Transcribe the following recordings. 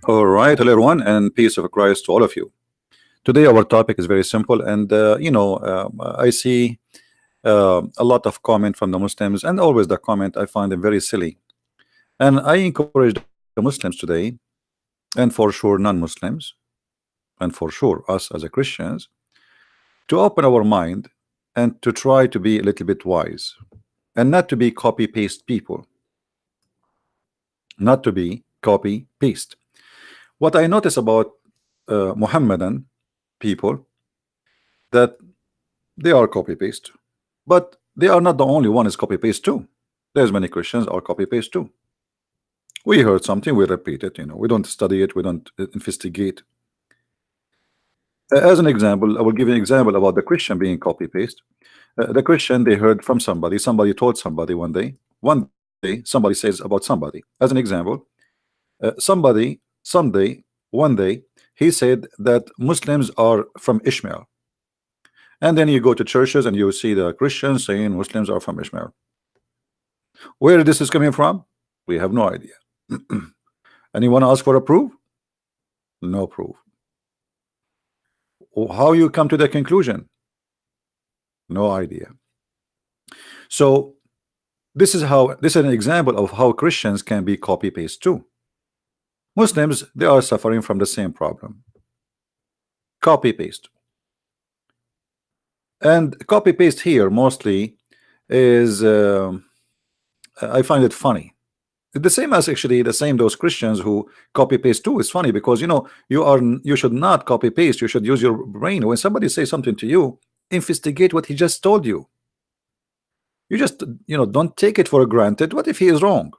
All right, hello everyone, and peace of Christ to all of you. Today, our topic is very simple, and I see a lot of comment from the Muslims, and always the comment I find them very silly. And I encourage the Muslims today, and for sure non-Muslims, and for sure us as a Christians, to open our mind and to try to be a little bit wise, and not to be copy paste people, not to be copy paste. What I notice about Muhammadan people, that they are copy paste, but they are not the only one is copy paste too. There's many Christians are copy paste too. We heard something, we repeat it. We don't study it, we don't investigate. As an example, I will give you an example about the Christian being copy paste. The Christian, they heard from somebody, somebody told somebody one day somebody says about somebody. As an example, somebody someday one day he said that Muslims are from Ishmael. And then you go to churches and you see the Christians saying Muslims are from Ishmael. Where this is coming from, we have no idea. Anyone ask for a proof? No proof. How you come to the conclusion? No idea. So this is an example of how Christians can be copy paste too. Muslims, they are suffering from the same problem. Copy paste. And copy paste here mostly is I find it funny. The same as actually the same those Christians who copy paste too is funny, because you should not copy paste, you should use your brain. When somebody says something to you, investigate what he just told you. You just don't take it for granted. What if he is wrong?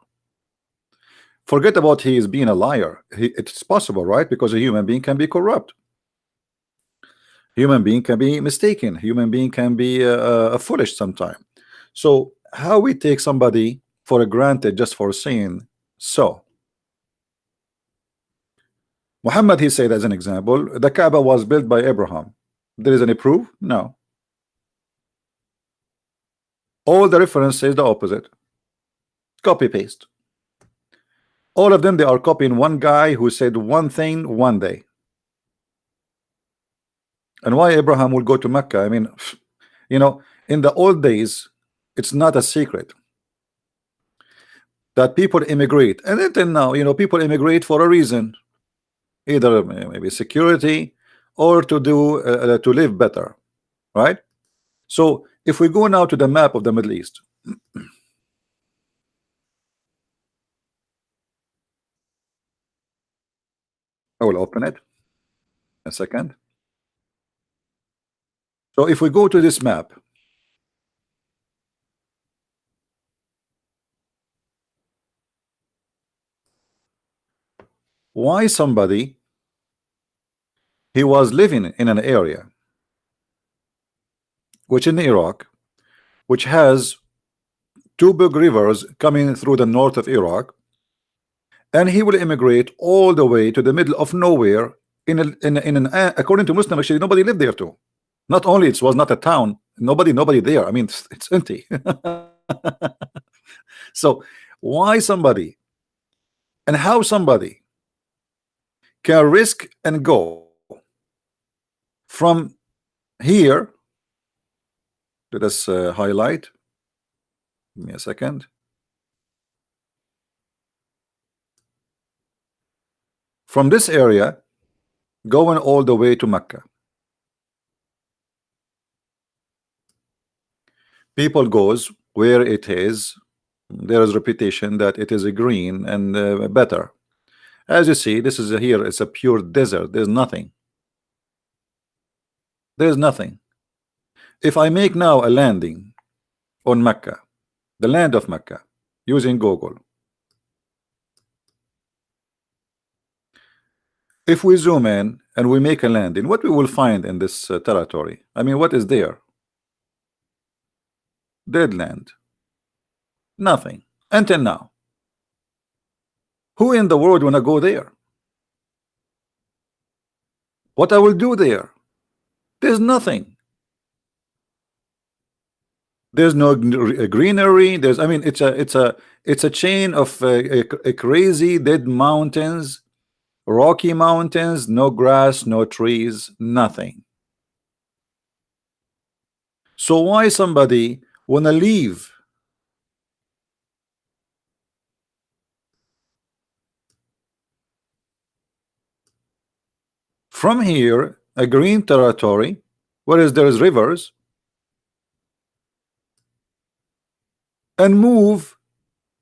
Forget about he is being a liar. It's possible, right? Because a human being can be corrupt. Human being can be mistaken. Human being can be foolish sometime. So how we take somebody for granted just for saying so? Muhammad, he said as an example, the Kaaba was built by Abraham. There is any proof? No. All the reference says the opposite. Copy paste. All of them, they are copying one guy who said one thing one day. And why Abraham will go to Mecca? I mean, in the old days, it's not a secret that people immigrate, and then now people immigrate for a reason, either maybe security or to do to live better, right? So if we go now to the map of the Middle East, I will open it a second. So if we go to this map, why somebody he was living in an area which in Iraq, which has two big rivers coming through the north of Iraq, and he will immigrate all the way to the middle of nowhere in an according to Muslim, actually nobody lived there too. Not only it was not a town, nobody there. I mean, it's empty. So why somebody and how somebody can risk and go from here? Let us highlight. Give me a second. From this area going all the way to Mecca. People goes where it is. There is reputation that it is a green and better. As you see, this is here. It's a pure desert. There's nothing. There's nothing. If I make now a landing on Mecca, the land of Mecca, using Google, if we zoom in and we make a landing, what we will find in this territory? I mean, what is there? Dead land. Nothing until now. Who in the world wanna go there? What I will do there? There's nothing. There's no greenery. I mean, it's a chain of crazy dead mountains. Rocky mountains, no grass, no trees, nothing. So why somebody wanna leave from here, a green territory, whereas there is rivers, and move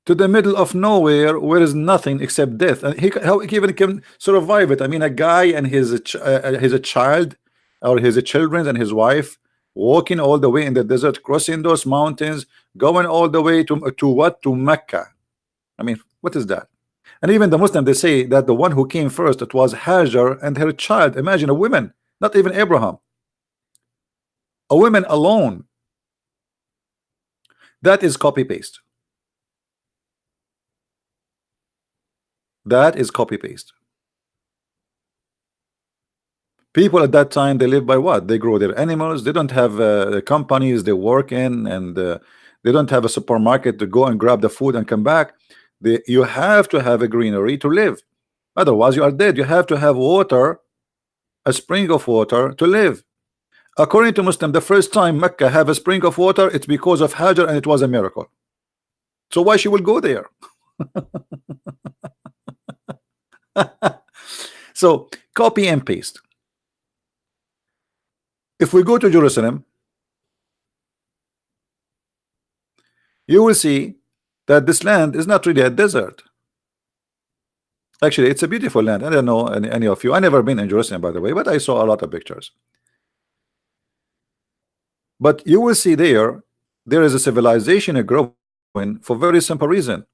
to the middle of nowhere where is nothing except death? And how he even can survive it? I mean, a guy and his child, or his children and his wife, walking all the way in the desert, crossing those mountains, going all the way to what? To Mecca. I mean, what is that? And even the Muslim, they say that the one who came first, it was Hajar and her child. Imagine a woman, not even Abraham, a woman alone. That is copy paste. That is copy paste. People at that time, they live by what? They grow their animals. They don't have companies they work in, and they don't have a supermarket to go and grab the food and come back. You have to have a greenery to live. Otherwise, you are dead. You have to have water, a spring of water to live. According to Muslim, the first time Mecca have a spring of water, it's because of Hajar, and it was a miracle. So why she will go there? So copy and paste. If we go to Jerusalem, you will see that this land is not really a desert. Actually, it's a beautiful land. I don't know any of you. I never been in Jerusalem, by the way, but I saw a lot of pictures. But you will see there is a civilization growing for very simple reason.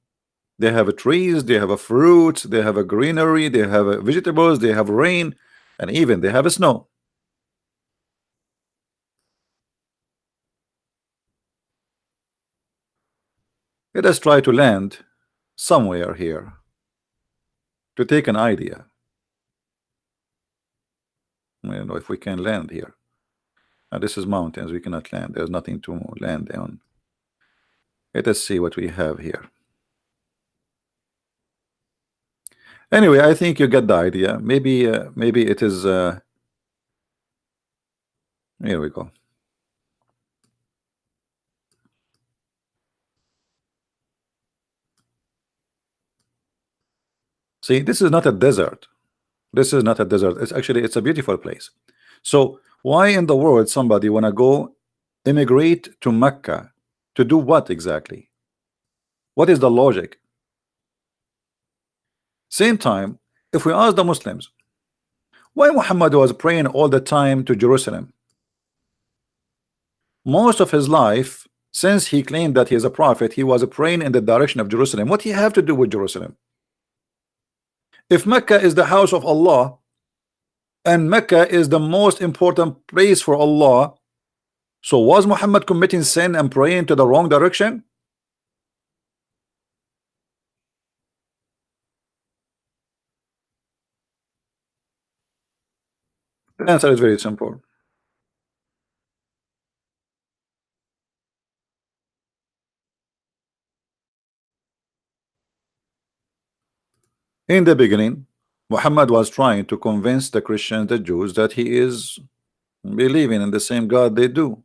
They have a trees, they have a fruits, they have a greenery, they have a vegetables, they have rain, and even they have a snow. Let us try to land somewhere here to take an idea. I don't know if we can land here. This is mountains. We cannot land. There's nothing to land on. Let us see what we have here. Anyway, I think you get the idea. Maybe it is. Here we go. See, this is not a desert. This is not a desert. It's a beautiful place. So why in the world somebody wanna go immigrate to Mecca to do what exactly? What is the logic? Same time, if we ask the Muslims, why Muhammad was praying all the time to Jerusalem? Most of his life, since he claimed that he is a prophet, he was praying in the direction of Jerusalem. What do you have to do with Jerusalem? If Mecca is the house of Allah, and Mecca is the most important place for Allah, so was Muhammad committing sin and praying to the wrong direction? The answer is very simple. In the beginning, Muhammad was trying to convince the Christians, the Jews, that he is believing in the same God they do.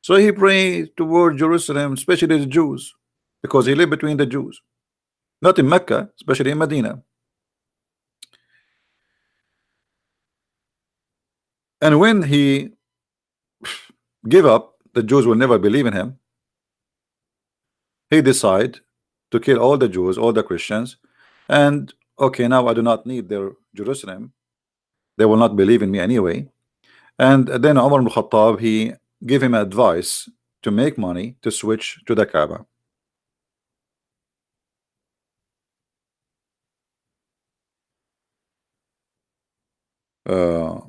So he prayed toward Jerusalem, especially the Jews, because he lived between the Jews, not in Mecca, especially in Medina. And when he gave up, the Jews will never believe in him. He decided to kill all the Jews, all the Christians, and okay, now I do not need their Jerusalem. They will not believe in me anyway. And then Umar ibn Khattab, he gave him advice to make money to switch to the Kaaba. Uh,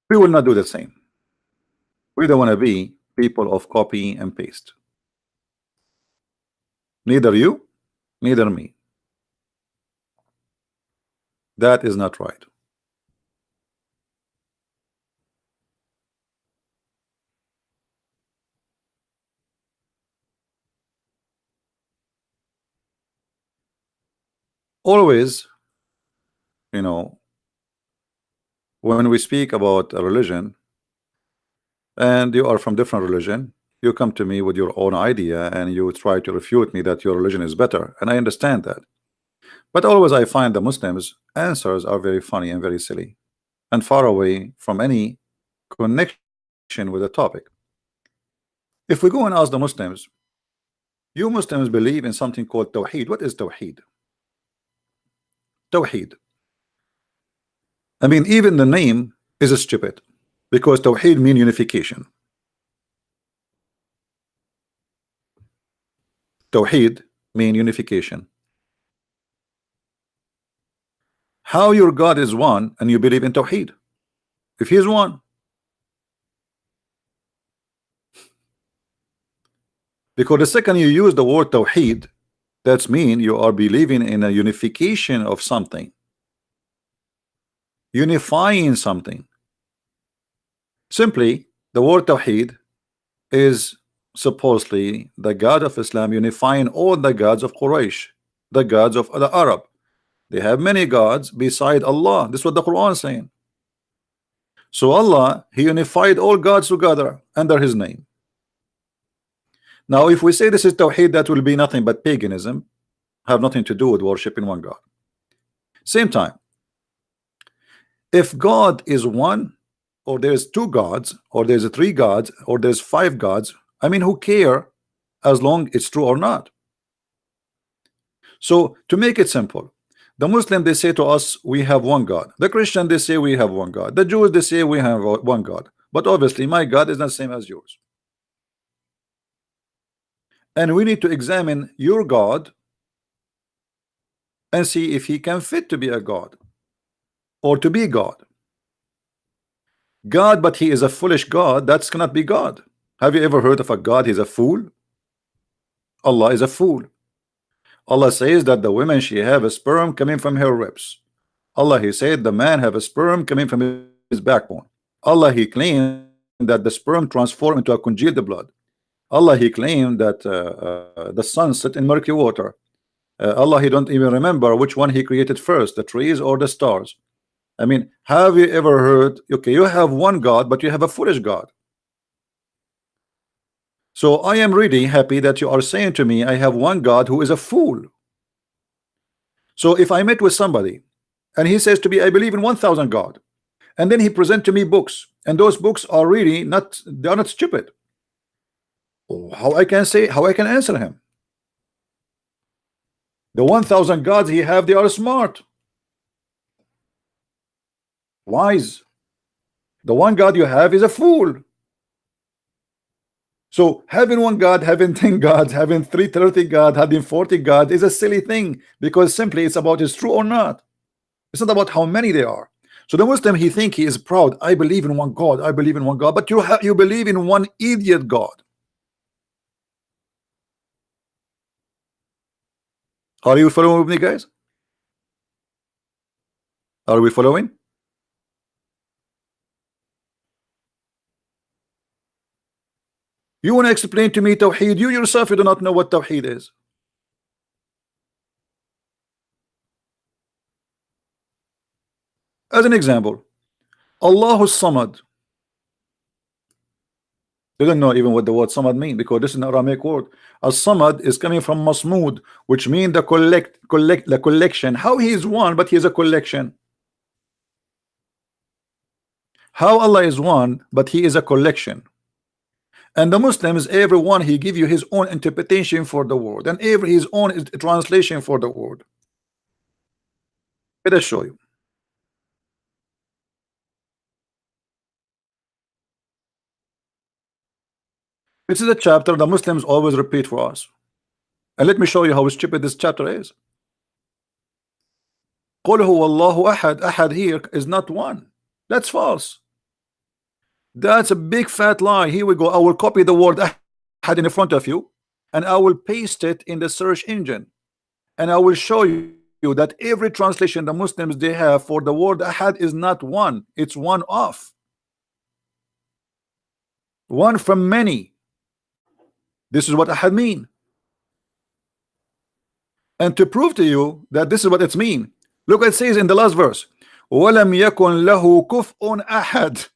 we will not do the same. We don't want to be people of copy and paste. Neither you, neither me. That is not right. Always, you know, when we speak about a religion and you are from different religion, you come to me with your own idea and you try to refute me that your religion is better, and I understand that. But always I find the Muslims answers are very funny and very silly and far away from any connection with the topic. If we go and ask the Muslims, you Muslims believe in something called Tawheed. What is Tawheed? Tawheed. I mean, even the name is stupid because Tawheed means unification. Tawheed means unification. How your God is one and you believe in Tawheed? If he is one, because the second you use the word Tawheed, that's mean you are believing in a unification of something, unifying something. Simply, the word Tawheed is supposedly the God of Islam unifying all the gods of Quraysh, the gods of the Arab. They have many gods beside Allah. This is what the Quran is saying. So Allah, he unified all gods together under his name. Now if we say this is Tawheed, that will be nothing but paganism, have nothing to do with worshiping one God. Same time, if God is one, or there's two gods, or there's three gods, or there's five gods, I mean, who care as long it's true or not? So to make it simple, the Muslim, they say to us we have one God. The Christian, they say we have one God. The Jews, they say we have one God. But obviously my God is not the same as yours. And we need to examine your God and see if he can fit to be a God or to be God. God, but he is a foolish God, that's cannot be God. Have you ever heard of a God? He's a fool. Allah is a fool. Allah says that the woman, she have a sperm coming from her ribs. Allah, he said the man have a sperm coming from his backbone. Allah, he claimed that the sperm transformed into a congealed blood. Allah, he claimed that the sun set in murky water. Allah, he don't even remember which one he created first, the trees or the stars. I mean, have you ever heard, okay, you have one God, but you have a foolish God. So I am really happy that you are saying to me I have one God who is a fool. So if I met with somebody and he says to me I believe in 1,000 God, and then he present to me books, and those books are really not, they are not stupid, how I can say, how I can answer him? The 1,000 gods he have, they are smart, wise. The one God you have is a fool. So having one God, having 10 gods, having 330 God, having 40 God is a silly thing, because simply it's about is true or not. It's not about how many they are. So the Muslim, he think he is proud. I believe in one God. I believe in one God. But you believe in one idiot God. Are you following with me, guys? Are we following? You want to explain to me Tawheed? You yourself, you do not know what Tawheed is. As an example, Allahu Samad. They don't know even what the word Samad mean, because this is an Aramaic word. As-Samad is coming from Masmud, which means the collection. How he is one, but he is a collection. How Allah is one, but he is a collection. And the Muslims, everyone, he give you his own interpretation for the word, and every his own translation for the word. Let us show you. This is a chapter the Muslims always repeat for us. And let me show you how stupid this chapter is. قُلْ هُوَ اللَّهُ أَحَدٌ. Ahad here is not one. That's false. That's a big fat lie. Here we go. I will copy the word ahad in front of you, and I will paste it in the search engine, and I will show you that every translation the Muslims they have for the word ahad is not one. It's one off. One from many. This is what ahad mean. And to prove to you that this is what it's mean, look what it says in the last verse. وَلَمْ يَكُنْ لَهُ كُفْءٌ أَحَدٌ.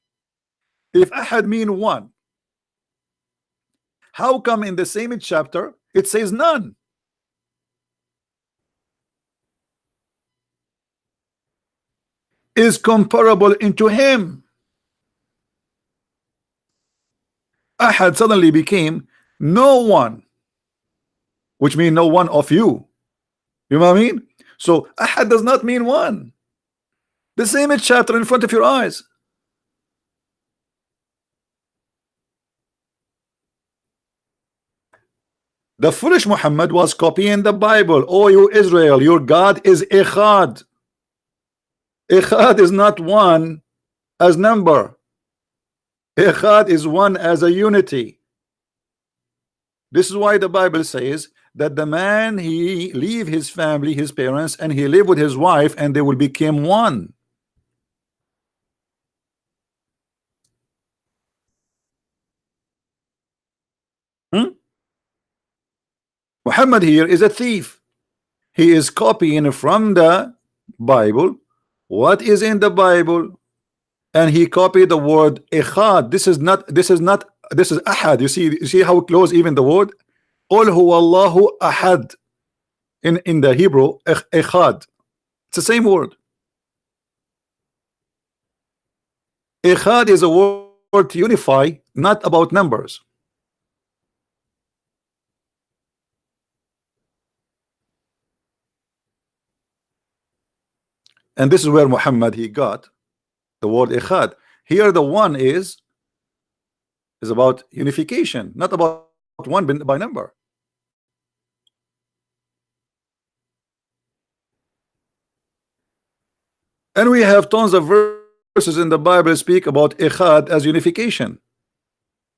If ahad mean one, how come in the same chapter it says none? Is comparable into him. Ahad suddenly became no one, which means no one of you. You know what I mean? So ahad does not mean one. The same chapter in front of your eyes. The foolish Muhammad was copying the Bible. Oh, you Israel, your God is Echad. Echad is not one as number. Echad is one as a unity. This is why the Bible says that the man, he leave his family, his parents, and he live with his wife, and they will become one. Muhammad here is a thief. He is copying from the Bible what is in the Bible, and he copied the word echad. This is ahad. You see how close even the word Qul huwa Allahu ahad in the Hebrew, echad. It's the same word. Echad is a word to unify, not about numbers. And this is where Muhammad he got the word echad. Here the one is about unification, not about one by number. And we have tons of verses in the Bible speak about echad as unification.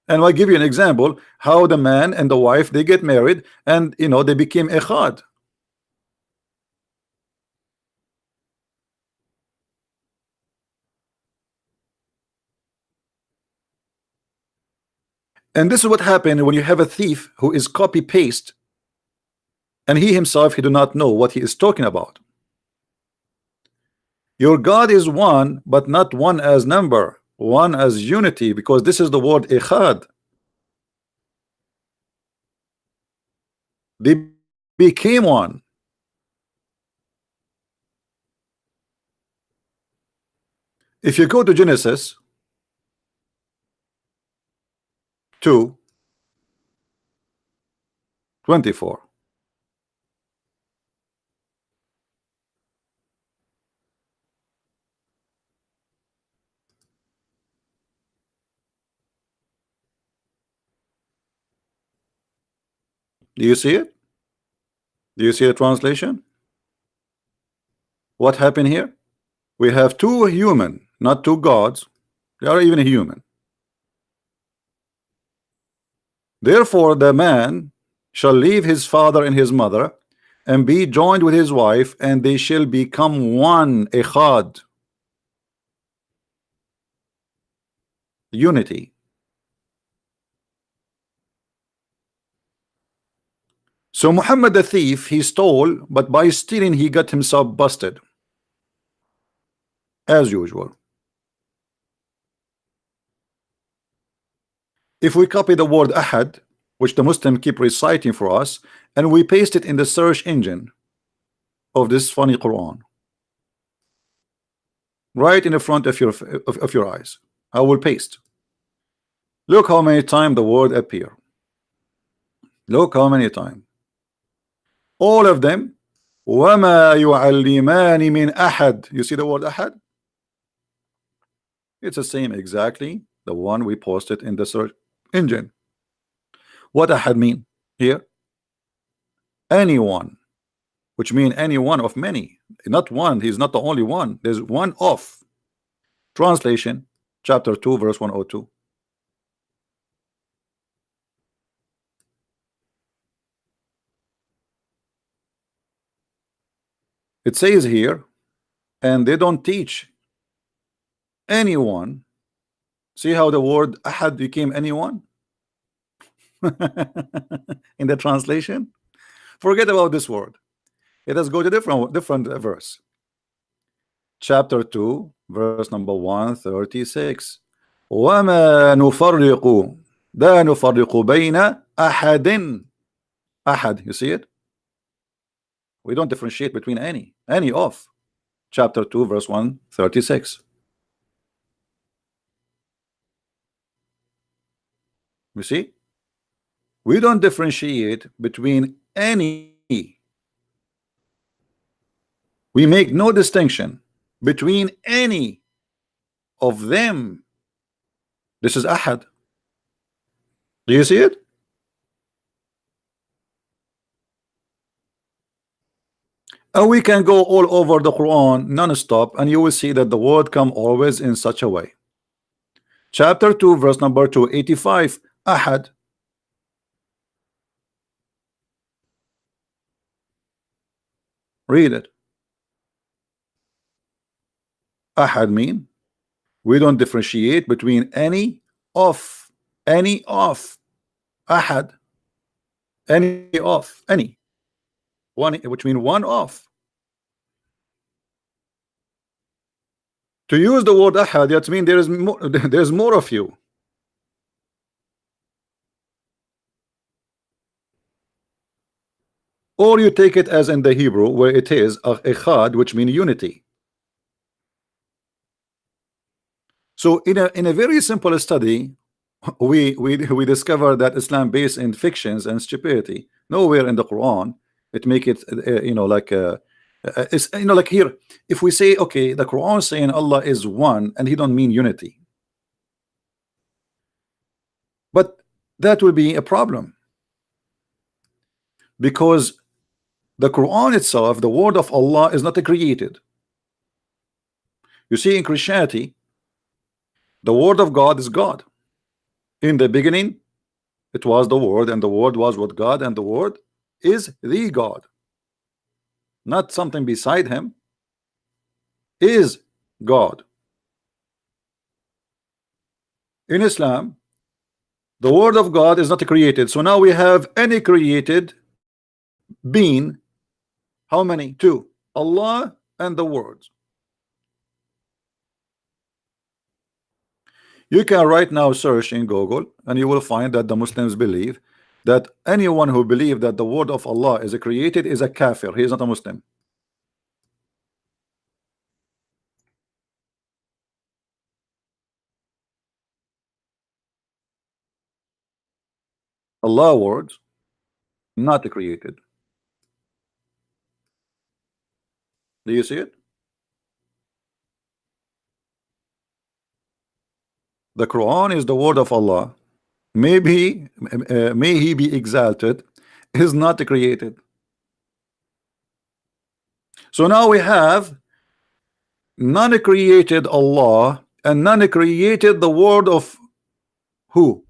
And I'll give you an example how the man and the wife they get married, and you know they became echad. And this is what happened when you have a thief who is copy paste, and he himself he do not know what he is talking about. Your God is one, but not one as number, one as unity, because this is the word echad. They became one. If you go to Genesis 2:24, do you see it? Do you see the translation? What happened here? We have two human, not two gods. They are even human. Therefore the man shall leave his father and his mother and be joined with his wife, and they shall become one, echad, unity. So Muhammad the thief, he stole, but by stealing he got himself busted as usual. If we copy the word ahad, which the Muslim keep reciting for us, and we paste it in the search engine of this funny Quran, right in the front of your eyes, I will paste. Look how many times the word appear. Look how many times. All of them. وَمَا يُعَلِّمَانِ مِنْ أَحَدٍ. You see the word ahad? It's the same exactly the one we posted in the search engine. What ahad mean here? Anyone, which mean any one of many, not one. He's not the only one. There's one of. Translation chapter 2 verse 102. It says here, and they don't teach anyone. See how the word ahad became anyone in the translation? Forget about this word. Let us go to different verse. Chapter 2, verse number 136. وما نفرق لا نفرق بين أحد. أحد, you see it? We don't differentiate between any of. Chapter 2, verse 136. You see? We don't differentiate between any. We make no distinction between any of them. This is ahad. Do you see it? And we can go all over the Quran non-stop, and you will see that the word come always in such a way. Chapter 2, verse number 285. Ahad. Read it. Ahad mean we don't differentiate between any of. Ahad. Any one, which mean one of. To use the word ahad, that means there is more, there's more of you. Or you take it as in the Hebrew where it is echad, which means unity. So in a very simple study, we discover that Islam based in fictions and stupidity. Nowhere in the Quran it make it it's like here, if we say okay, the Quran saying Allah is one and he don't mean unity, but that will be a problem, because the Quran itself, the word of Allah, is not created. You see, in Christianity, the word of God is God. In the beginning it was the word, and the word was with God, and the word is the God, not something beside him, is God. In Islam, the word of God is not created. So now we have any created being. How many? Two: Allah and the word. You can right now search in Google and you will find that the Muslims believe that anyone who believes that the word of Allah is created is a kafir. He is not a Muslim. Allah words not created. Do you see it? The Quran is the word of Allah. Maybe may he be exalted, is not created. So now we have none created Allah and none created the word of who?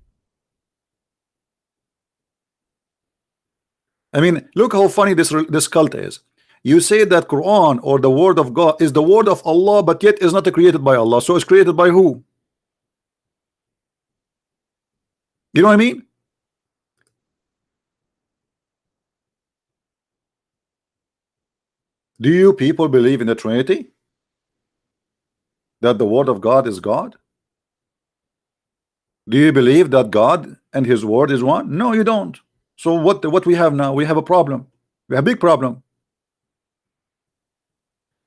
I mean, look how funny this cult is. You say that Quran or the word of God is the word of Allah, but yet is not created by Allah. So it's created by who? You know what I mean? Do you people believe in the Trinity? That the word of God is God? Do you believe that God and his word is one? No, you don't. So what we have now? We have a problem. We have a big problem.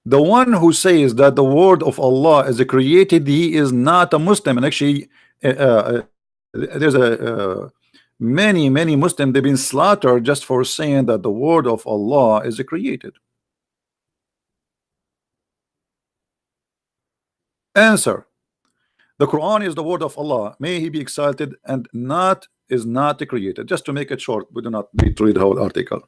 The one who says that the word of Allah is created, he is not a Muslim. And actually there's many Muslims, they've been slaughtered just for saying that the word of Allah is created. Answer: the Quran is the word of Allah, may he be exalted, and is not created. Just to make it short, we do not need to read the whole article.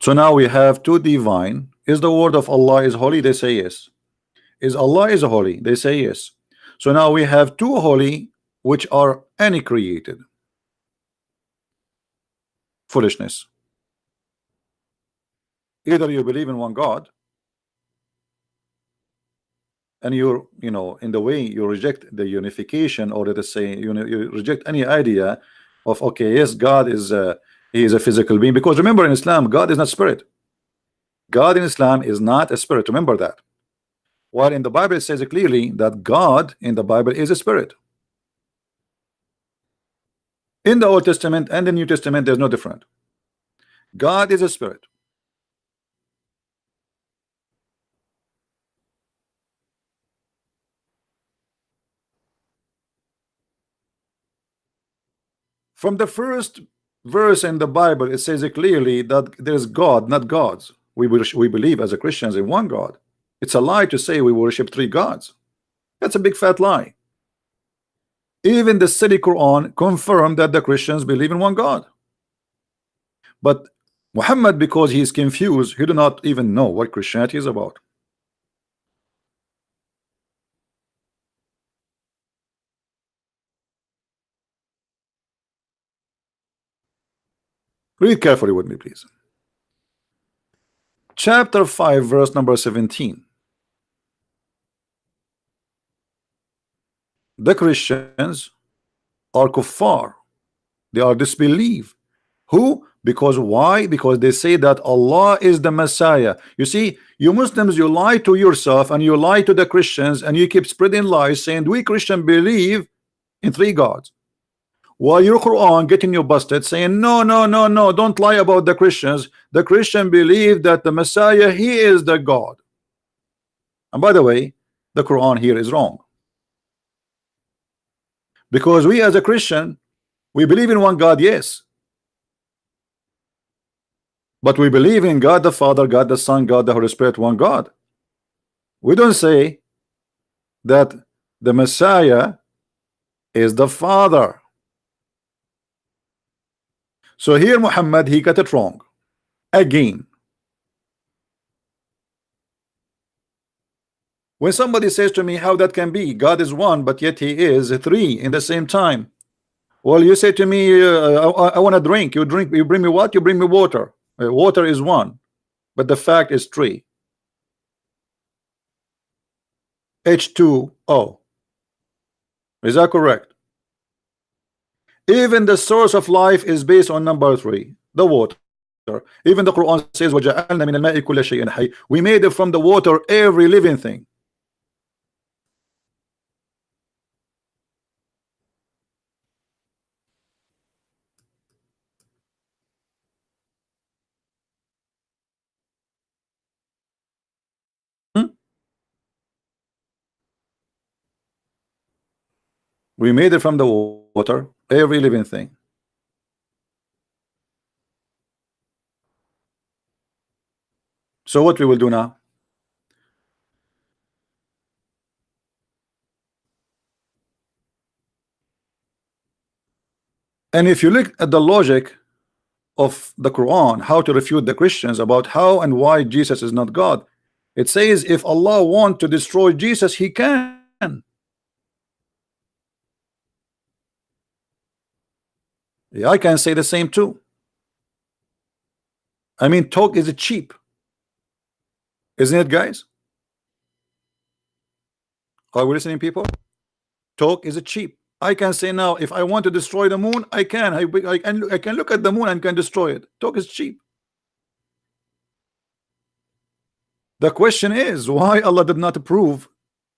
So now we have two divine. Is the word of Allah is holy? They say yes. Is Allah is holy? They say yes. So now we have two holy which are any created. Foolishness. Either you believe in one God and you know, in the way you reject the unification, or let us say, you know, you reject any idea of, okay, yes, God is he is a physical being, because remember, in Islam, God is not spirit. God in Islam is not a spirit. Remember that. While in the Bible it says clearly that God in the Bible is a spirit. In the Old Testament and the New Testament, there's no different. God is a spirit. From the first verse in the Bible, it says clearly that there's God, not gods. We believe as a Christians in one God. It's a lie to say we worship three gods. That's a big fat lie. Even the silly Quran confirmed that the Christians believe in one God. But Muhammad, because he is confused, he do not even know what Christianity is about. Read carefully with me, please. Chapter 5, verse number 17. The Christians are kuffar. They are disbelief. Who? Because why? Because they say that Allah is the Messiah. You see, you Muslims, you lie to yourself and you lie to the Christians, and you keep spreading lies saying we Christians believe in three gods, while your Quran getting you busted saying no, no, no, no, don't lie about the Christians. The Christian believe that the Messiah, he is the God. And by the way, the Quran here is wrong, because we as a Christian, we believe in one God, yes, but we believe in God the Father, God the Son, God the Holy Spirit, one God. We don't say that the Messiah is the Father. So here Muhammad, he got it wrong again. When somebody says to me, how that can be, God is one but yet he is three in the same time. Well, you say to me, I want to drink. You drink, you bring me what? You bring me water. Water is one, but the fact is three. H2O. Is that correct? Even the source of life is based on number three, the water. Even the Quran says, وَجَعَلْنَا مِنَ الْمَاءِ كُلَّ شَيْءٍ حَيٍّ. We made it from the water every living thing. Hmm? We made it from the water every living thing. So what we will do now? And if you look at the logic of the Quran, how to refute the Christians about how and why Jesus is not God, it says if Allah want to destroy Jesus, he can. Yeah, I can say the same too. I mean, talk is cheap, isn't it, guys? Are we listening, people? Talk is cheap. I can say now, if I want to destroy the moon, I can. I can look at the moon and can destroy it. Talk is cheap. The question is why Allah did not prove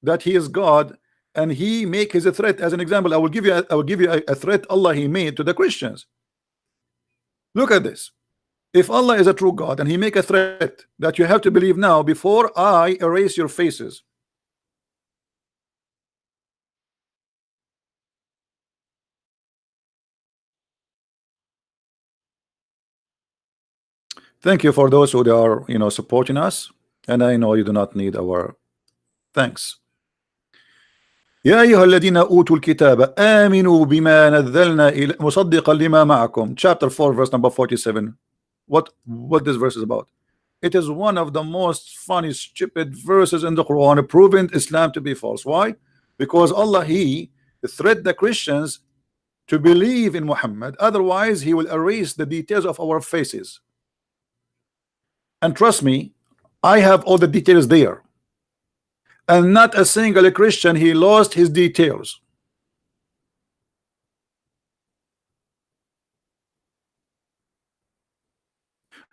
that He is God, and He make His a threat. As an example, I will give you a threat Allah He made to the Christians. Look at this. If Allah is a true God and He make a threat that you have to believe now before I erase your faces. Thank you for those who are supporting us, and I know you do not need our thanks. يا أيها الذين أوتوا الكتاب آمنوا بما نزلنا إلى مصدقا لما معكم. Chapter 4 verse number 47. What this verse is about? It is one of the most funny stupid verses in the Quran, proving Islam to be false. Why? Because Allah He threat the Christians to believe in Muhammad, otherwise He will erase the details of our faces. And trust me, I have all the details there. and not a single Christian he lost his details.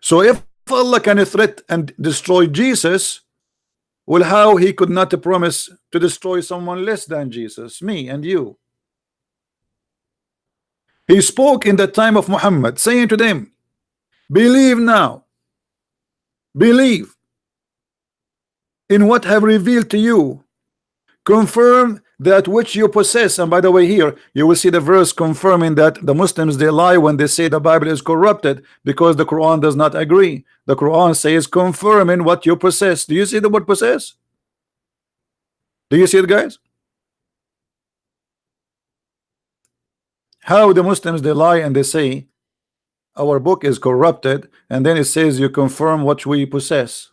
So if Allah can threat and destroy Jesus, well, how he could not promise to destroy someone less than Jesus, me and you? He spoke in the time of Muhammad, saying to them, believe now, believe in what I have revealed to you, confirm that which you possess. And by the way, here you will see the verse confirming that the Muslims, they lie when they say the Bible is corrupted, because the Quran does not agree. The Quran says confirming what you possess. Do you see the word possess? Do you see it, guys? How the Muslims, they lie and they say our book is corrupted, and then it says you confirm what we possess.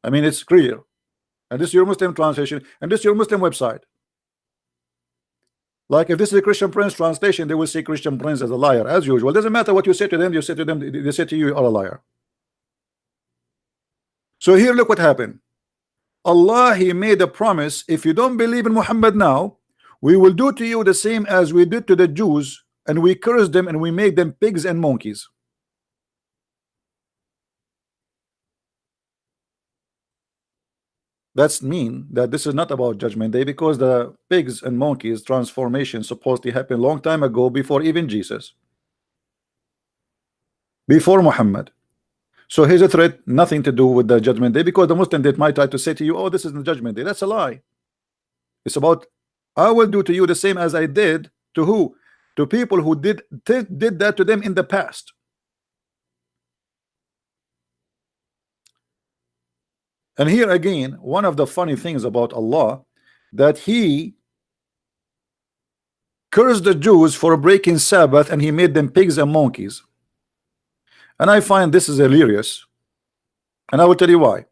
I mean, it's clear. And this is your Muslim translation, and this is your Muslim website. Like if this is a Christian Prince translation, they will say Christian Prince as a liar, as usual. It doesn't matter what you say to them, they say to you, you are a liar. So here, look what happened. Allah, he made a promise, if you don't believe in Muhammad now, we will do to you the same as we did to the Jews, and we cursed them and we made them pigs and monkeys. That's mean that this is not about Judgment Day, because the pigs and monkeys transformation supposedly happened long time ago, before even Jesus, before Muhammad. So here's a threat, nothing to do with the Judgment Day, because the Muslim, that might try to say to you, oh, this is the Judgment Day. That's a lie. It's about, I will do to you the same as I did to who? To people who did that to them in the past. And here again, one of the funny things about Allah, that he cursed the Jews for breaking Sabbath, and he made them pigs and monkeys. And I find this is hilarious, and I will tell you why.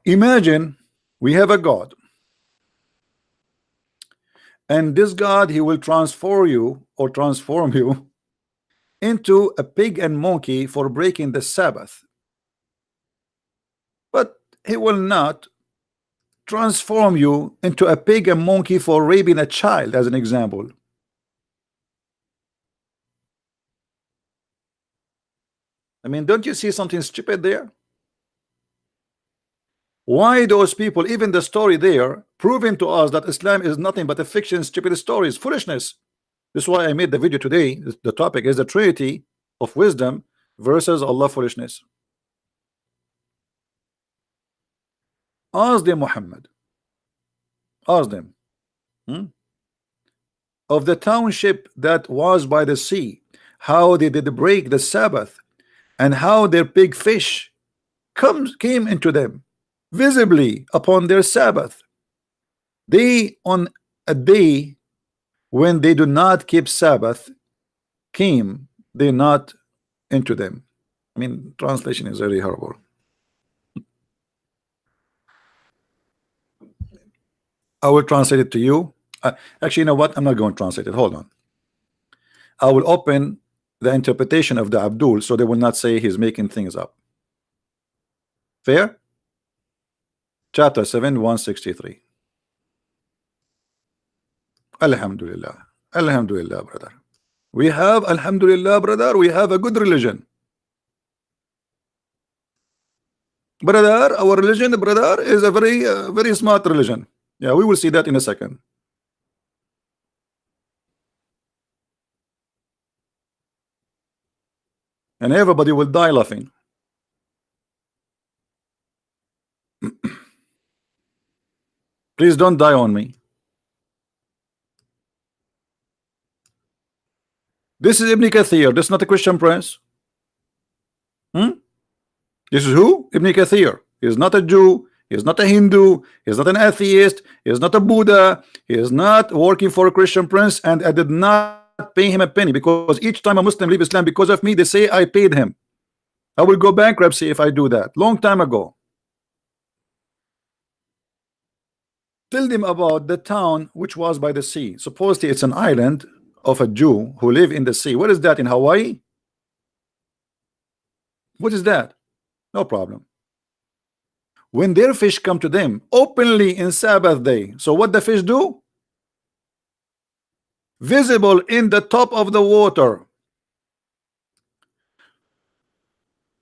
Imagine we have a God, and this God, he will transform you into a pig and monkey for breaking the Sabbath, but he will not transform you into a pig and monkey for raping a child, as an example. I mean, don't you see something stupid there? Why those people, even the story there, proving to us that Islam is nothing but a fiction, stupid stories, foolishness. This is why I made the video today. The topic is the Trinity of wisdom versus Allah foolishness. Ask them, Muhammad. Ask them. Of the township that was by the sea, how they did break the Sabbath, and how their big fish came into them visibly upon their Sabbath. They, on a day when they do not keep Sabbath, came they not into them. I mean, translation is very horrible. I will translate it to you. Actually, you know what? I'm not going to translate it. Hold on. I will open the interpretation of the Abdul, so they will not say he's making things up. Fair? Chapter 7, 163. Alhamdulillah. Alhamdulillah, brother. We have, Alhamdulillah, brother, we have a good religion. Brother, our religion, brother, is a very smart religion. Yeah, we will see that in a second. And everybody will die laughing. Please don't die on me. This is Ibn Kathir. This is not a Christian Prince. This is who? Ibn Kathir. He is not a Jew. He is not a Hindu. He is not an atheist. He is not a Buddha. He is not working for a Christian Prince. And I did not pay him a penny, because each time a Muslim leave Islam because of me, they say I paid him. I will go bankruptcy if I do that. Long time ago. Tell them about the town which was by the sea. Supposedly it's an island of a Jew who live in the sea. What is that in Hawaii? What is that? No problem. When their fish come to them openly in Sabbath day, so what the fish do? Visible in the top of the water.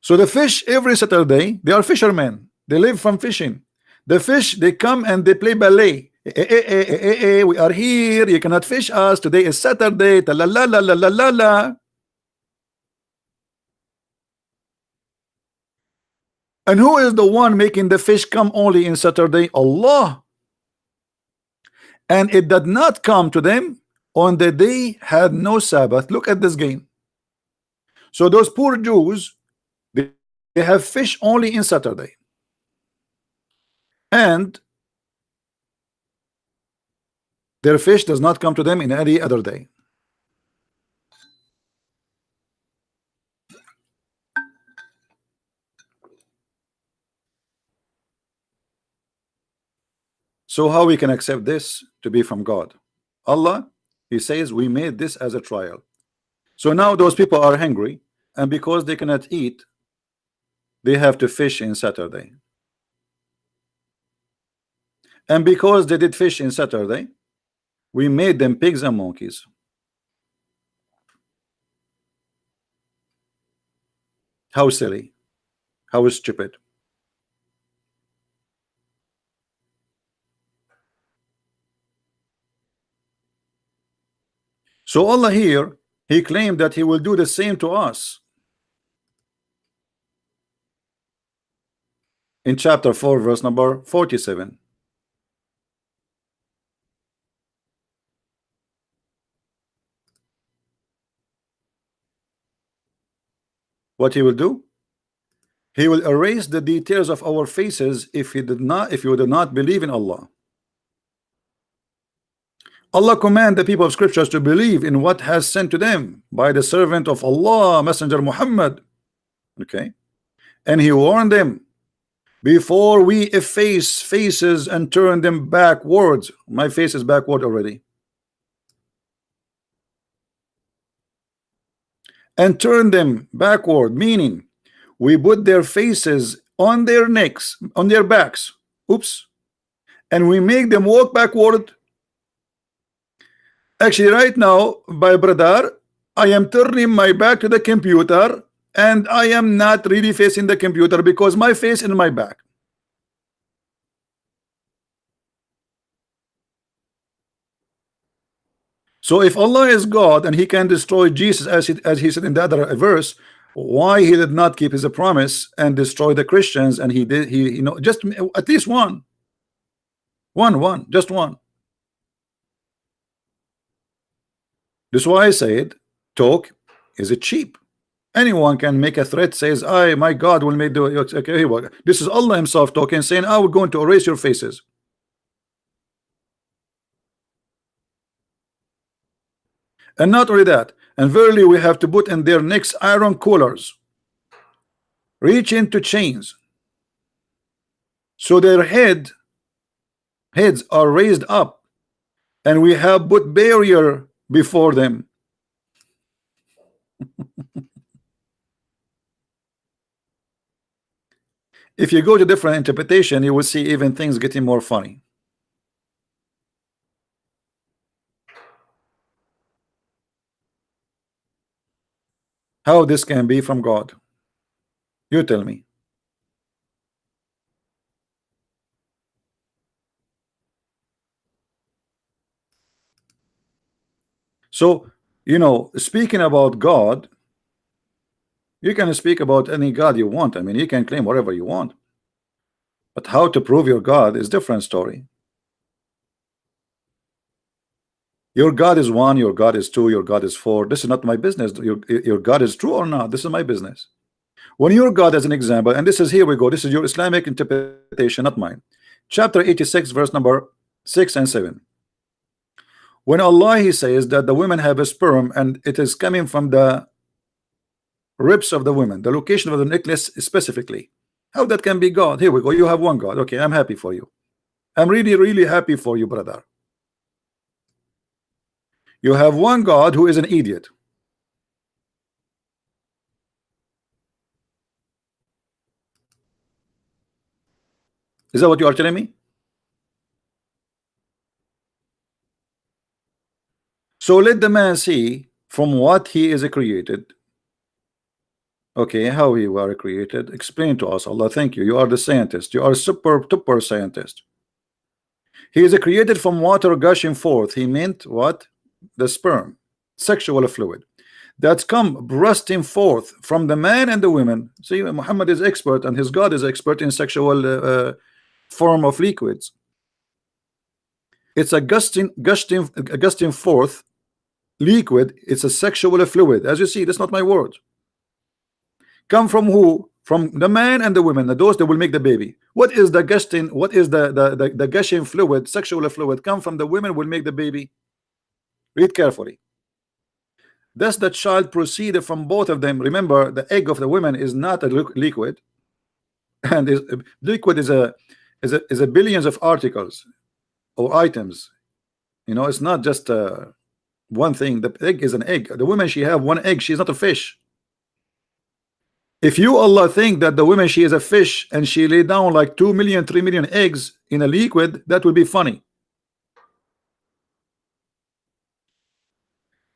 So the fish every Saturday, they are fishermen. They live from fishing. The fish, they come and they play ballet. We are here. You cannot fish us. Today is Saturday. Ta la la la la la la la. And who is the one making the fish come only in Saturday? Allah. And it did not come to them on the day had no Sabbath. Look at this game. So those poor Jews, they have fish only in Saturday. And their fish does not come to them in any other day. So how we can accept this to be from God? Allah, he says we made this as a trial. So now those people are hungry, and because they cannot eat, they have to fish in Saturday. And because they did fish in Saturday, we made them pigs and monkeys. How silly, how stupid. So Allah here, he claimed that he will do the same to us. In chapter 4 verse number 47. What he will do? He will erase the details of our faces if you did not believe in Allah. Allah command the people of scriptures to believe in what has sent to them by the servant of Allah, Messenger Muhammad. Okay, and he warned them, before we efface faces and turn them backwards. My face is backward already. And turn them backward, meaning we put their faces on their necks, on their backs. Oops. And we make them walk backward. Actually, right now, my brother, I am turning my back to the computer, and I am not really facing the computer because my face is in my back. So if Allah is God and he can destroy Jesus as he said in the other verse, why he did not keep his promise and destroy the Christians? And he did, you know, just at least one, just one. This is why I said talk is it cheap. Anyone can make a threat, says I, my God will make the okay, this is Allah himself talking, saying I will going to erase your faces. And not only that, and verily we have to put in their necks iron collars, reach into chains, so their heads are raised up, and we have put barrier before them. If you go to different interpretation, you will see even things getting more funny. How this can be from God? You tell me. So, you know, speaking about God, you can speak about any God you want. I mean, you can claim whatever you want. But how to prove your God is different story. Your God is one, your God is two, your God is four. This is not my business. Your God is true or not. This is my business. When your God, as an example, and this is, here we go, this is your Islamic interpretation, not mine. Chapter 86 verse number 6 and 7. When Allah, he says that the women have a sperm and it is coming from the ribs of the women, the location of the necklace specifically. How that can be God? Here we go. You have one God. Okay, I'm happy for you. I'm really, really happy for you, brother. You have one God who is an idiot. Is that what you are telling me? So let the man see from what he is created. Okay, how you are created? Explain to us, Allah. Thank you. You are the scientist. You are a super scientist. He is created from water gushing forth. He meant what? The sperm, sexual fluid that's come bursting forth from the man and the women. See, Muhammad is expert and his God is expert in sexual form of liquids. It's a gusting forth liquid. It's a sexual fluid. As you see, that's not my word. Come from who? From the man and the women, those that will make the baby. What is the gusting? What is the gushing fluid, sexual fluid? Come from the women will make the baby. Read carefully. Thus the child proceeded from both of them. Remember, the egg of the women is not a liquid, and liquid is a billions of articles or items. You know, it's not just one thing. The egg is an egg. The woman, she have one egg. She's not a fish. If you, Allah, think that the woman, she is a fish and she lay down like 2 million, 3 million eggs in a liquid, that would be funny.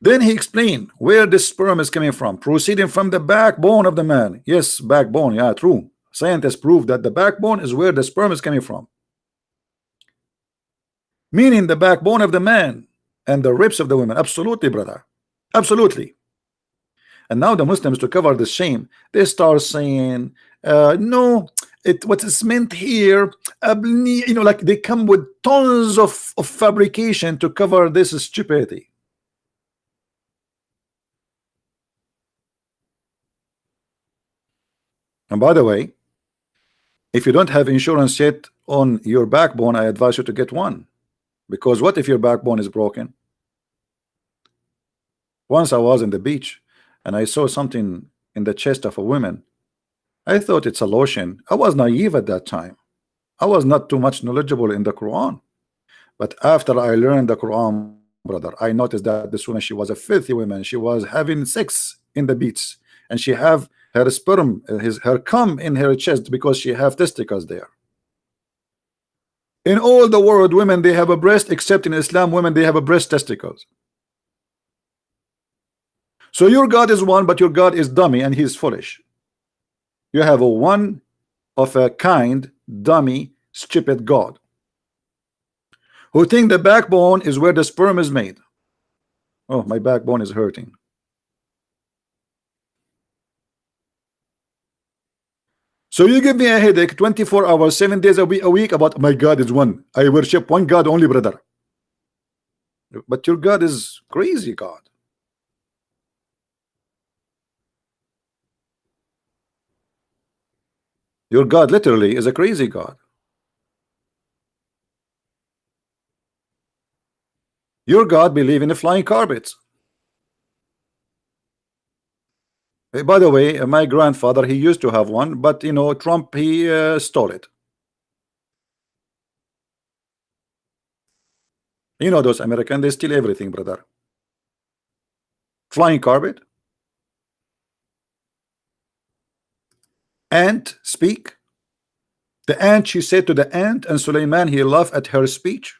Then he explained where the sperm is coming from, proceeding from the backbone of the man. Yes, backbone. Yeah, true. Scientists prove that the backbone is where the sperm is coming from. Meaning the backbone of the man and the ribs of the women. Absolutely, brother. Absolutely. And now the Muslims, to cover the shame, they start saying, no, what is meant here, you know, like they come with tons of fabrication to cover this stupidity. And by the way, if you don't have insurance yet on your backbone, I advise you to get one. Because what if your backbone is broken? Once I was in the beach and I saw something in the chest of a woman. I thought it's a lotion. I was naive at that time. I was not too much knowledgeable in the Quran. But after I learned the Quran, brother, I noticed that this woman, she was a filthy woman. She was having sex in the beach, and she have her sperm, her cum in her chest because she have testicles there. In all the world, women, they have a breast, except in Islam, women, they have a breast testicles. So your God is one, but your God is dummy and he's foolish. You have a one of a kind, dummy, stupid God who think the backbone is where the sperm is made. Oh, my backbone is hurting. So you give me a headache 24 hours, 7 days a week about my God is one. I worship one God only, brother. But your God is crazy God. Your God literally is a crazy God. Your God believe in the flying carpets. By the way, my grandfather, he used to have one, but you know, Trump, he stole it. You know, those Americans, they steal everything, brother. Flying carpet. Ant speak. The ant, she said to the ant, and Suleiman, he laughed at her speech.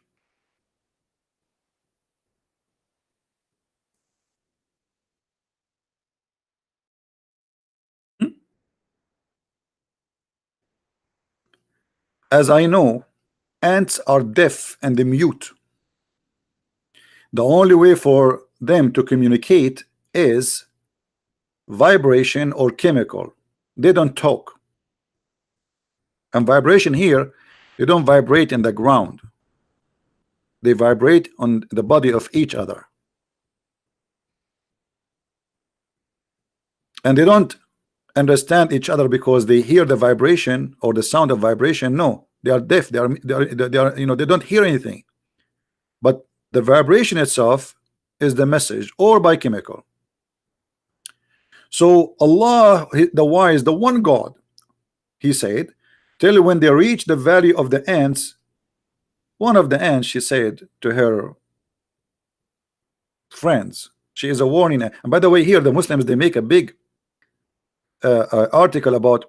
As I know, ants are deaf and mute. The only way for them to communicate is vibration or chemical. They don't talk. And vibration here, they don't vibrate in the ground. They vibrate on the body of each other. And they don't understand each other because they hear the vibration or the sound of vibration. No, they are deaf. They are you know, they don't hear anything. But the vibration itself is the message, or by chemical. So Allah, the wise, the one God, he said, till when they reach the valley of the ants, one of the ants, she said to her friends, she is a warning. And by the way, here the Muslims, they make a big article about,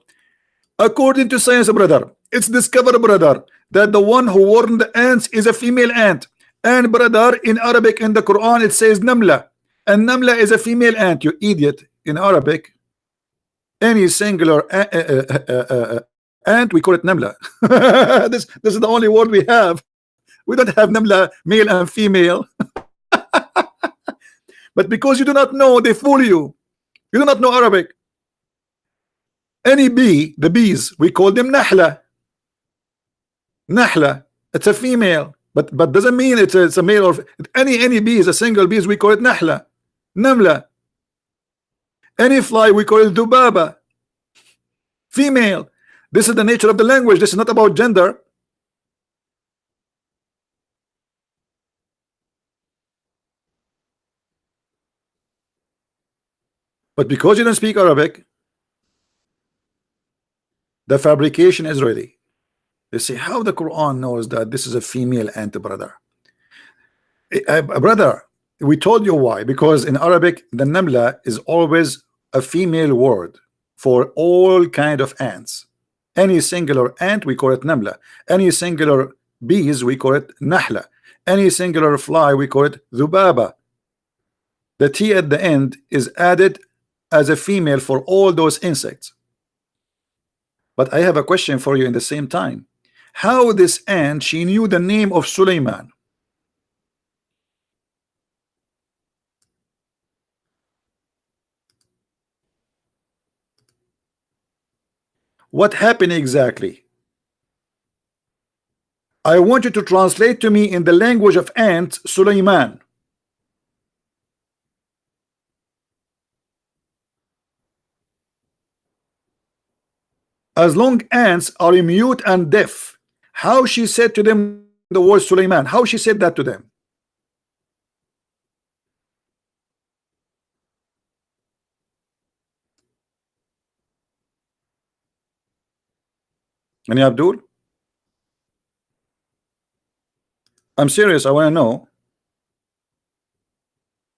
according to science, brother, it's discovered, brother, that the one who warned the ants is a female ant. And brother, in Arabic, in the Quran, it says namla, and namla is a female ant. You idiot. In Arabic, any singular ant, we call it namla. This is the only word we have. We don't have namla, male and female. But because you do not know, they fool you. You do not know Arabic. Any bee, the bees, we call them nahla. Nahla, it's a female, but doesn't mean it's a male. Or any bee is a single bees, we call it nahla. Namla. Any fly, we call it dubaba. Female. This is the nature of the language. This is not about gender. But because you don't speak Arabic, the fabrication is ready. They say, how the Quran knows that this is a female ant, brother? Brother, we told you why. Because in Arabic, the namla is always a female word for all kind of ants. Any singular ant, we call it namla. Any singular bees, we call it nahla. Any singular fly, we call it dhubaba. The T at the end is added as a female for all those insects. But I have a question for you in the same time. How this ant, she knew the name of Suleiman? What happened exactly? I want you to translate to me in the language of ants, Suleiman. As long ants are mute and deaf, how she said to them the word Suleiman? How she said that to them? Any Abdul? I'm serious. I want to know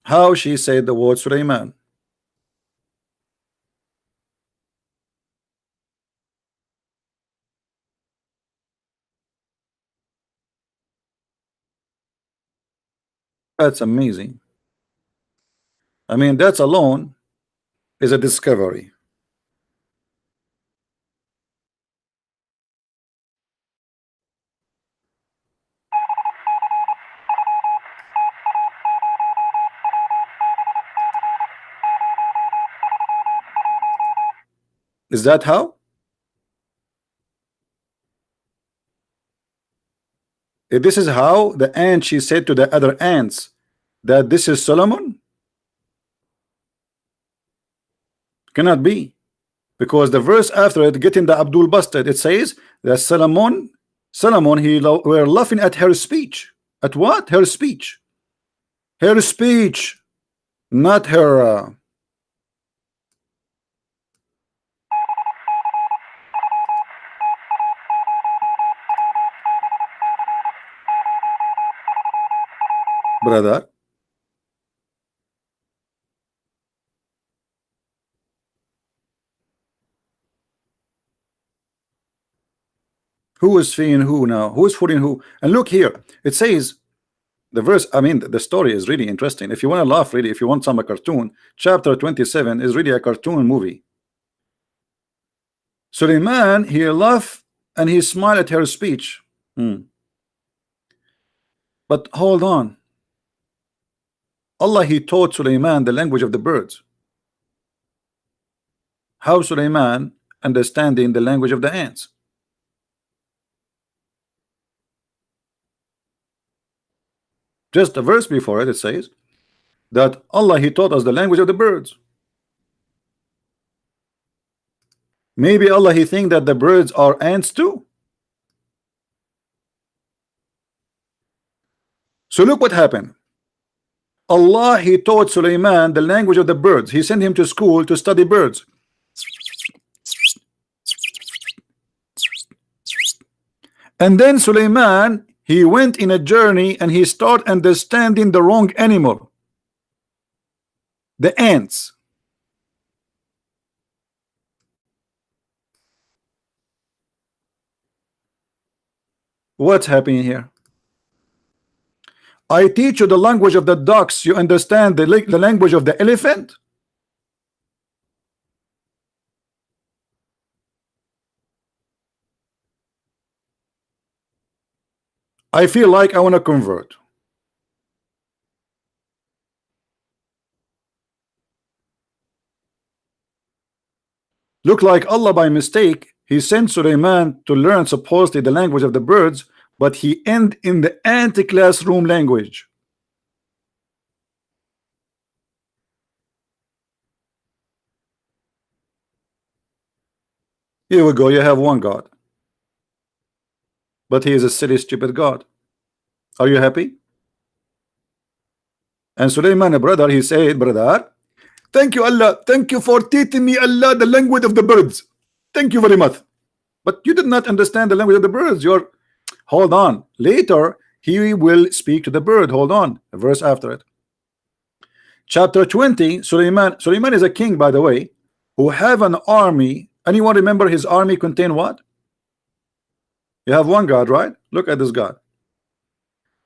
how she said the word Suleiman. That's amazing. I mean, that's alone is a discovery. Is that how? If this is how the ant, she said to the other ants that this is Solomon, cannot be, because the verse after it, getting the Abdul busted, it says that Solomon, were laughing at her speech. At what? Her speech. Her speech, not her. Brother, who is feeding who now? Who is fooling who? And look here, it says the verse. I mean, the story is really interesting. If you want to laugh, really, if you want some cartoon, chapter 27 is really a cartoon movie. Suleiman, he laughed and he smiled at her speech. But hold on. Allah, he taught Suleiman the language of the birds. How Suleiman understanding the language of the ants? Just a verse before it, it says that Allah, he taught us the language of the birds. Maybe Allah, he think that the birds are ants too. So look what happened. Allah, he taught Sulaiman the language of the birds. He sent him to school to study birds. And then Sulaiman, he went in a journey and he started understanding the wrong animal, the ants. What's happening here? I teach you the language of the ducks, you understand the language of the elephant? I feel like I want to convert. Look like Allah by mistake, he sent Sulaiman to learn supposedly the language of the birds, but he ended in the anti-classroom language. Here we go, you have one God, but he is a silly stupid God. Are you happy? And Sulaiman, brother, he said, brother, thank you Allah, thank you for teaching me Allah the language of the birds, thank you very much. But you did not understand the language of the birds. You're, hold on, later he will speak to the bird. Hold on, a verse after it. Chapter 20, Sulaiman is a king, by the way, who have an army. Anyone remember his army contain what? You have one God, right? Look at this God.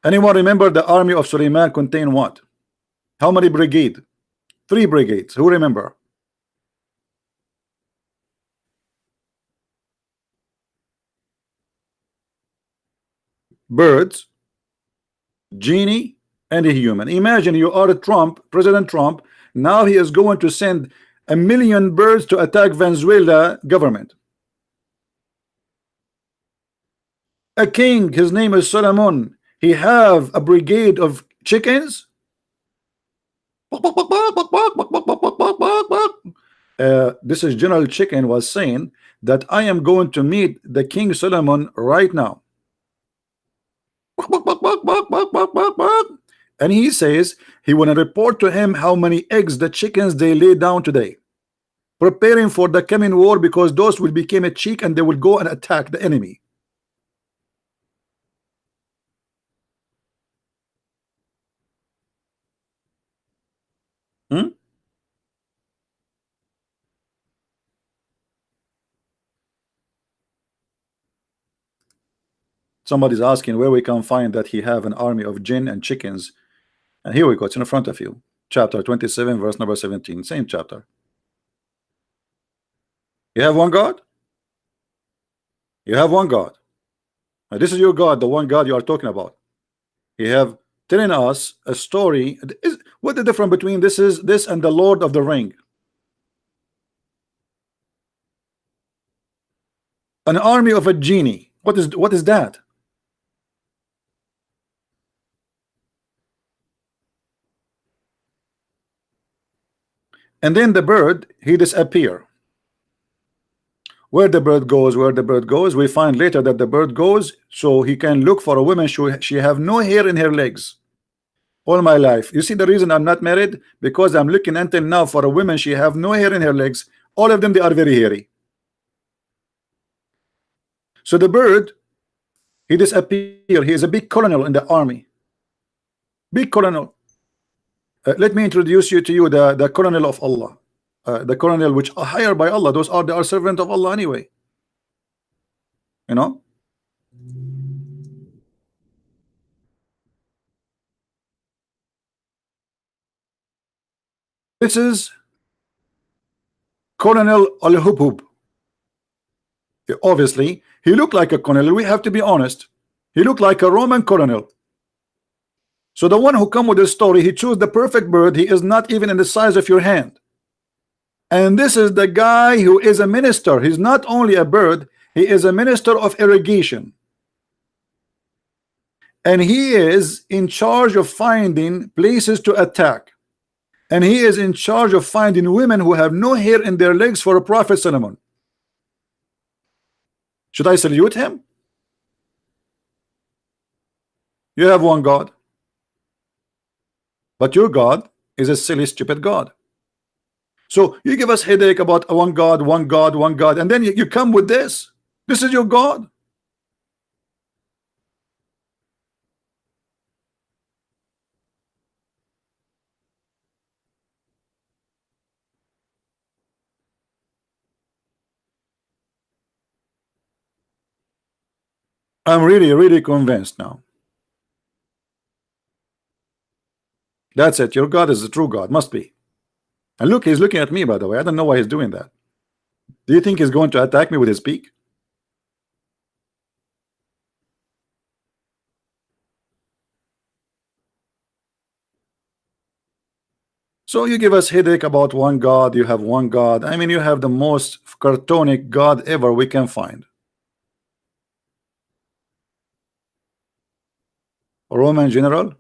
Anyone remember the army of Sulaiman contain what? How many brigades? 3 brigades. Who remember? Birds, genie, and a human. Imagine you are Trump, President Trump. Now he is going to send 1 million birds to attack Venezuela government. A king, his name is Solomon. He have a brigade of chickens. This is General Chicken was saying that I am going to meet the King Solomon right now. And he says he want to report to him how many eggs the chickens they lay down today, preparing for the coming war, because those will become a cheek and they will go and attack the enemy. Somebody's asking where we can find that he have an army of jinn and chickens. And here we go, it's in front of you. Chapter 27, verse number 17, same chapter. You have one God? You have one God. Now, this is your God, the one God you are talking about. You have telling us a story. What the difference between this and the Lord of the Ring? An army of a genie. What is that? And then the bird, he disappear. Where the bird goes, we find later that the bird goes so he can look for a woman. She have no hair in her legs. All my life, you see the reason I'm not married, because I'm looking until now for a woman. She have no hair in her legs. All of them, they are very hairy. So the bird, he disappear. He is a big colonel in the army. Big colonel. Let me introduce you to the colonel of Allah. The colonel which are hired by Allah. Those are, they are servant of Allah anyway. You know. This is Colonel Al-Hubhub. Obviously, he looked like a colonel. We have to be honest. He looked like a Roman colonel. So the one who come with this story, he chose the perfect bird. He is not even in the size of your hand. And this is the guy who is a minister. He's not only a bird, he is a minister of irrigation. And he is in charge of finding places to attack. And he is in charge of finding women who have no hair in their legs for a Prophet Solomon. Should I salute him? You have one God. But your God is a silly, stupid God. So you give us headache about one God, one God, one God, and then you come with this. This is your God. I'm really, really convinced now. That's it. Your God is the true God. Must be. And look, he's looking at me, by the way. I don't know why he's doing that. Do you think he's going to attack me with his beak? So you give us headache about one God. You have one God. I mean, you have the most cartonic God ever we can find. A Roman general.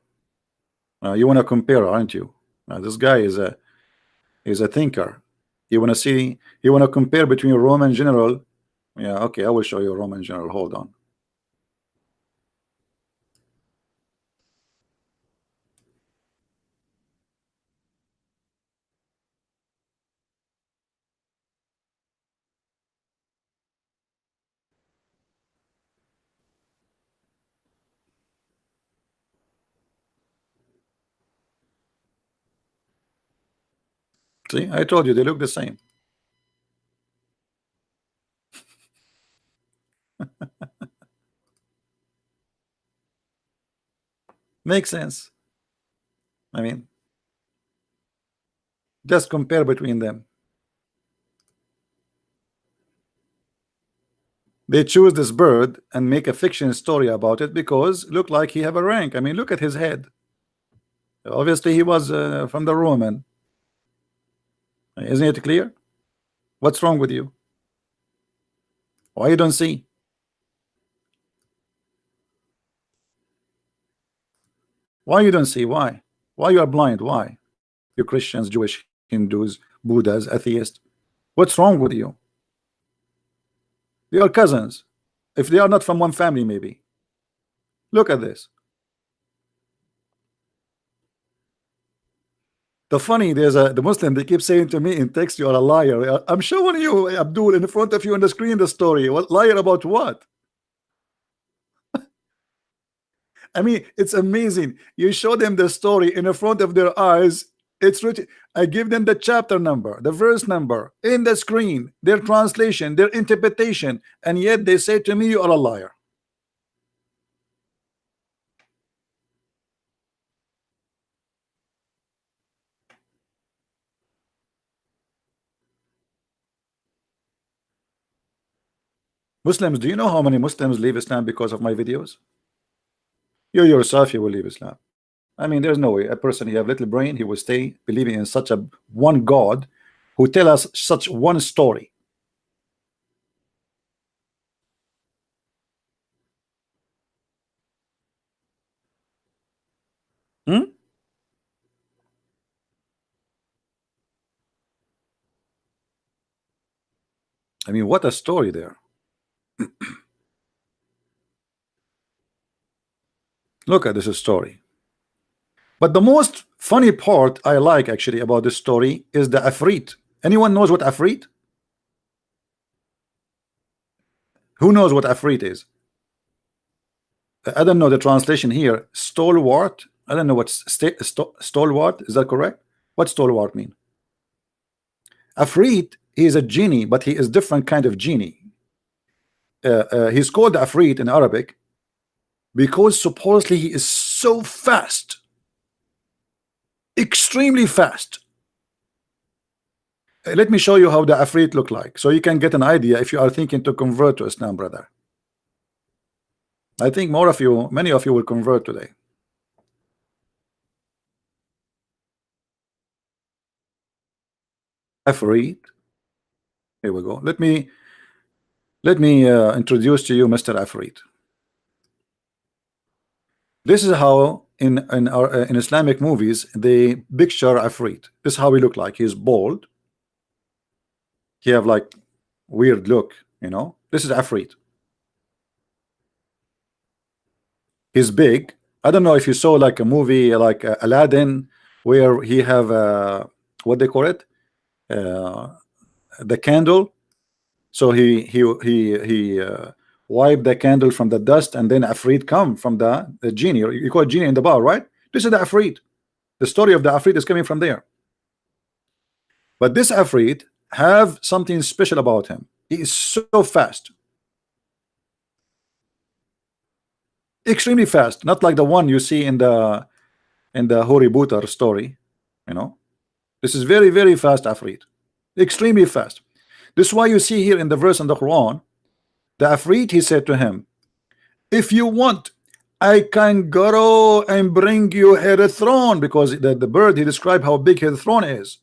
You want to compare, aren't you? This guy is a thinker. You want to see? You want to compare between a Roman general? Yeah, okay. I will show you a Roman general. Hold on. See, I told you they look the same. Makes sense. I mean, just compare between them. They choose this bird and make a fiction story about it because look like he have a rank. I mean, look at his head. Obviously, he was from the Roman. Isn't it clear? What's wrong with you? Why you don't see? Why you don't see? Why? Why you are blind? Why? You Christians, Jewish, Hindus, Buddhas, atheists. What's wrong with you? They are cousins. If they are not from one family, maybe. Look at this. The funny, the Muslim, they keep saying to me in text, you are a liar. I'm showing you, Abdul, in front of you on the screen, the story. What liar about what? I mean, it's amazing. You show them the story in the front of their eyes. It's written. I give them the chapter number, the verse number in the screen, their translation, their interpretation, and yet they say to me, you are a liar. Muslims, do you know how many Muslims leave Islam because of my videos? You yourself, you will leave Islam. I mean, there's no way a person who have little brain, he will stay believing in such a one God who tell us such one story. Hmm? I mean, what a story there. Look at this story. But the most funny part I like actually about this story is the Afrit. Anyone knows what Afrit? Who knows what Afrit is? I don't know the translation here. Stalwart. I don't know what stalwart. Is that correct? What stalwart mean? Afrit, he is a genie, but he is different kind of genie. He's called Afrit in Arabic because supposedly he is so fast, extremely fast. Let me show you how the Afrit look like, so you can get an idea if you are thinking to convert to Islam, brother. I think more of you, many of you will convert today. Afrit. Here we go. Let me introduce to you Mr. Afrit. This is how in Islamic movies they picture Afrit. This is how he look like. He's bald. He have like weird look, you know. This is Afrit. He's big. I don't know if you saw like a movie like Aladdin where he have what they call it, uh, the candle. So he wipe the candle from the dust, and then Afrit come from the genie. You call it genie in the bar, right? This is the Afrit. The story of the Afrit is coming from there. But this Afrit have something special about him. He is so fast, extremely fast, not like the one you see in the Hori Butar story. You know, this is very, very fast Afrit, extremely fast. This is why you see here in the verse in the Quran, the Afrit, he said to him, if you want, I can go and bring you her throne, because the bird, he described how big her throne is.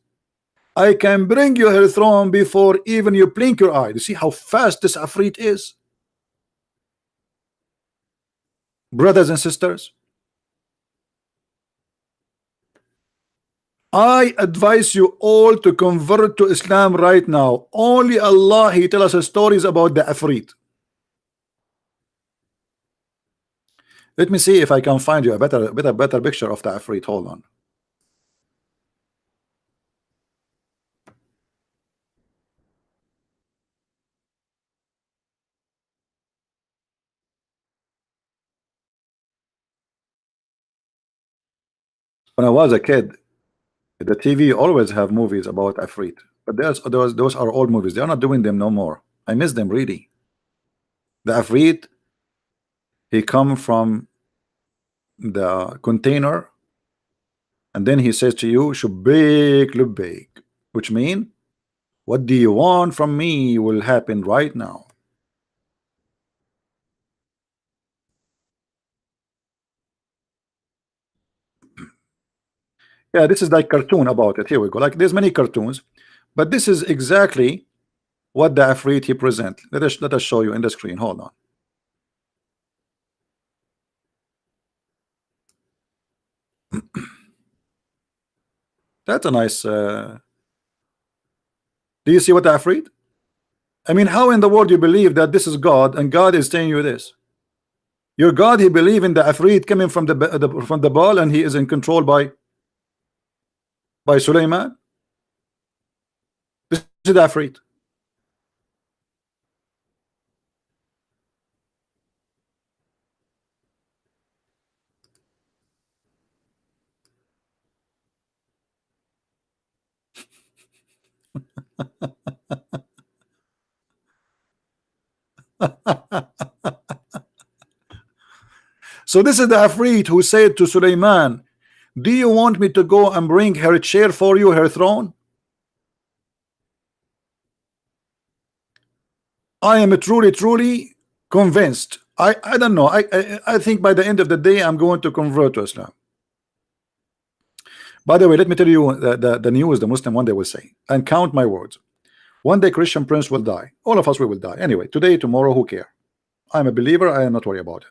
I can bring you her throne before even you blink your eye. You see how fast this Afrit is, brothers and sisters. I advise you all to convert to Islam right now. Only Allah, he tells us stories about the Afrit. Let me see if I can find you a better picture of the Afrit. Hold on. When I was a kid, the TV always have movies about Afrit, but those are old movies. They are not doing them no more. I miss them really. The Afrit, he come from the container, and then he says to you, "Shubik lubik," which mean, what do you want from me will happen right now. Yeah, this is like cartoon about it. Here we go. Like there's many cartoons, but this is exactly what the Afrit he present. Let us show you in the screen. Hold on. That's a nice. Do you see what the Afrit? I mean, how in the world you believe that this is God and God is telling you this? Your God, he believe in the Afrit coming from from the ball, and he is in control by Suleiman. This is the Afrit. So this is the Afrit who said to Suleiman, do you want me to go and bring her chair for you, her throne? I am truly convinced. I don't know. I think by the end of the day I'm going to convert to Islam. By the way, let me tell you the news the Muslim one day will say, and count my words. One day Christian prince will die. All of us we will die. Anyway, today, tomorrow, who care? I'm a believer, I am not worried about it.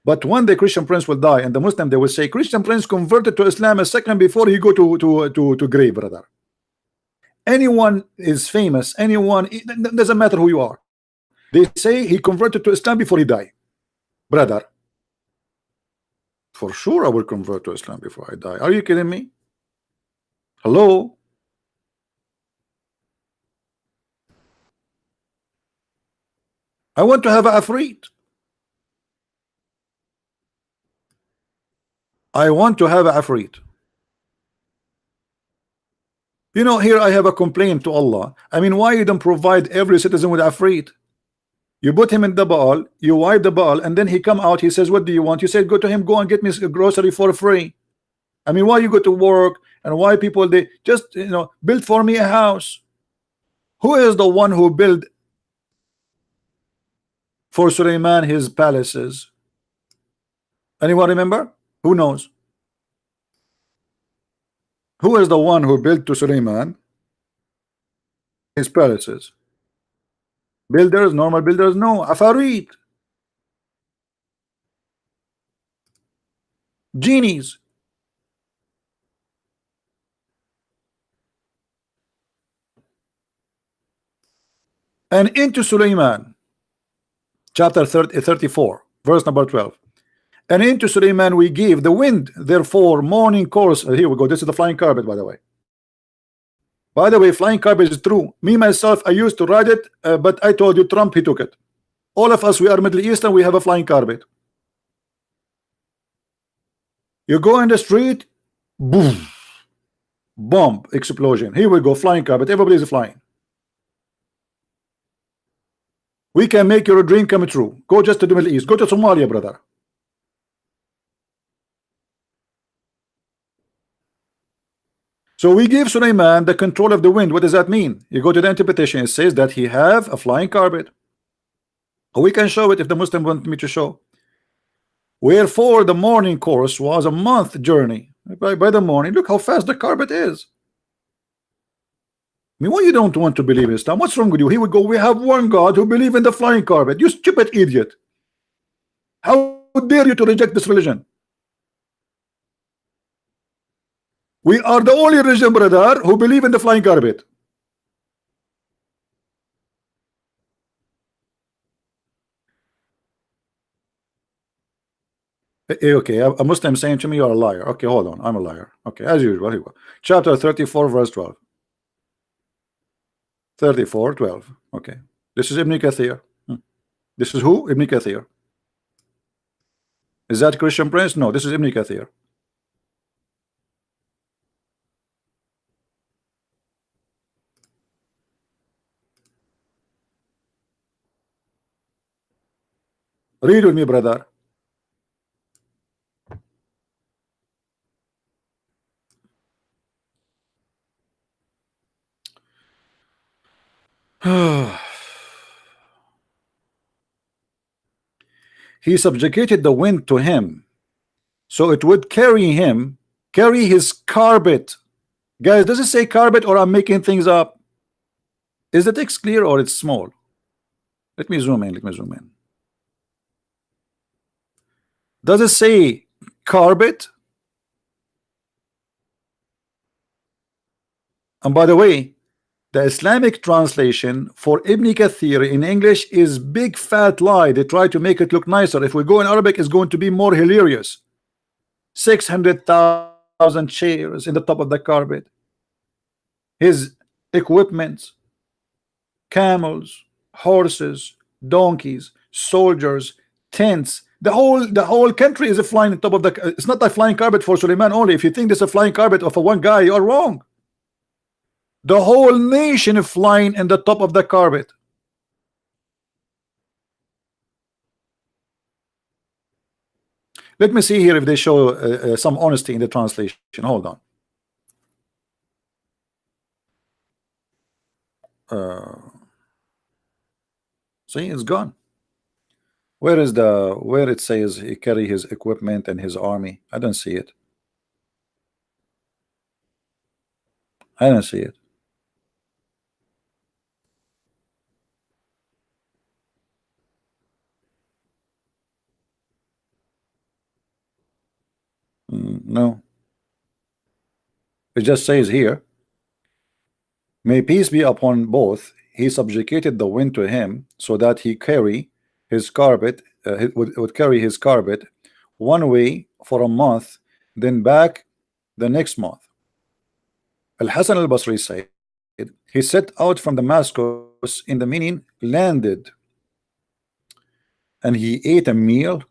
But one day Christian prince will die, and the Muslim they will say Christian prince converted to Islam a second before he go to grave, brother. Anyone is famous, anyone, it doesn't matter who you are. They say he converted to Islam before he died. Brother, for sure I will convert to Islam before I die. Are you kidding me? Hello? I want to have a Afrit. I want to have a Afrit. You know, here I have a complaint to Allah. I mean, why you don't provide every citizen with Afrit? You put him in the ball, you wipe the ball, and then he come out, he says, what do you want? You say, go to him, go and get me a grocery for free. I mean, why you go to work, and why people, they just, you know, build for me a house. Who is the one who built for Suleiman his palaces? Anyone remember? Who knows? Who is the one who built to Suleiman his palaces? Builders, normal builders? No, Afarit, genies. And into Suleiman, chapter 34, verse number 12. And into Suleiman we give the wind, therefore morning course. Here we go. This is the flying carpet, by the way. By the way, flying carpet is true. Me myself, I used to ride it, but I told you Trump, he took it. All of us, we are Middle Eastern, we have a flying carpet. You go in the street, boom, bomb, explosion. Here we go, flying carpet. Everybody is flying. We can make your dream come true. Go just to the Middle East. Go to Somalia, brother. So we give Suleiman the control of the wind. What does that mean? You go to the interpretation. It says that he have a flying carpet. We can show it if the Muslim want me to show. Wherefore the morning course was a month journey. By the morning, look how fast the carpet is. I mean, why you don't want to believe in Islam? What's wrong with you? He would go, we have one God who believe in the flying carpet. You stupid idiot. How dare you to reject this religion? We are the only religion, brother, who believe in the flying carpet. Okay, a Muslim saying to me, you're a liar. Okay, hold on, I'm a liar. Okay, as usual. Here we go. Chapter 34, verse 12. 34, 12. Okay, this is Ibn Kathir. This is who? Ibn Kathir. Is that Christian Prince? No, this is Ibn Kathir. Read with me, brother. He subjugated the wind to him, so it would carry him, carry his carpet. Guys, does it say carpet or I'm making things up? Is the text clear or it's small? Let me zoom in. Let me zoom in. Does it say carpet? And by the way, the Islamic translation for Ibn Kathir in English is big fat lie. They try to make it look nicer. If we go in Arabic, it's going to be more hilarious. 600,000 chairs in the top of the carpet. His equipment, camels, horses, donkeys, soldiers, tents. The whole country is a flying on top of the. It's not a flying carpet for Suleiman only. If you think this is a flying carpet of one guy, you are wrong. The whole nation is flying in the top of the carpet. Let me see here if they show some honesty in the translation. Hold on. See, it's gone. Where is where it says he carry his equipment and his army? I don't see it. I don't see it. No. It just says here, may peace be upon both. He subjugated the wind to him, so that he carry his carpet, would carry his carpet one way for a month, then back the next month. Al-Hasan al-Basri said, he set out from Damascus, in the meaning landed, and he ate a meal,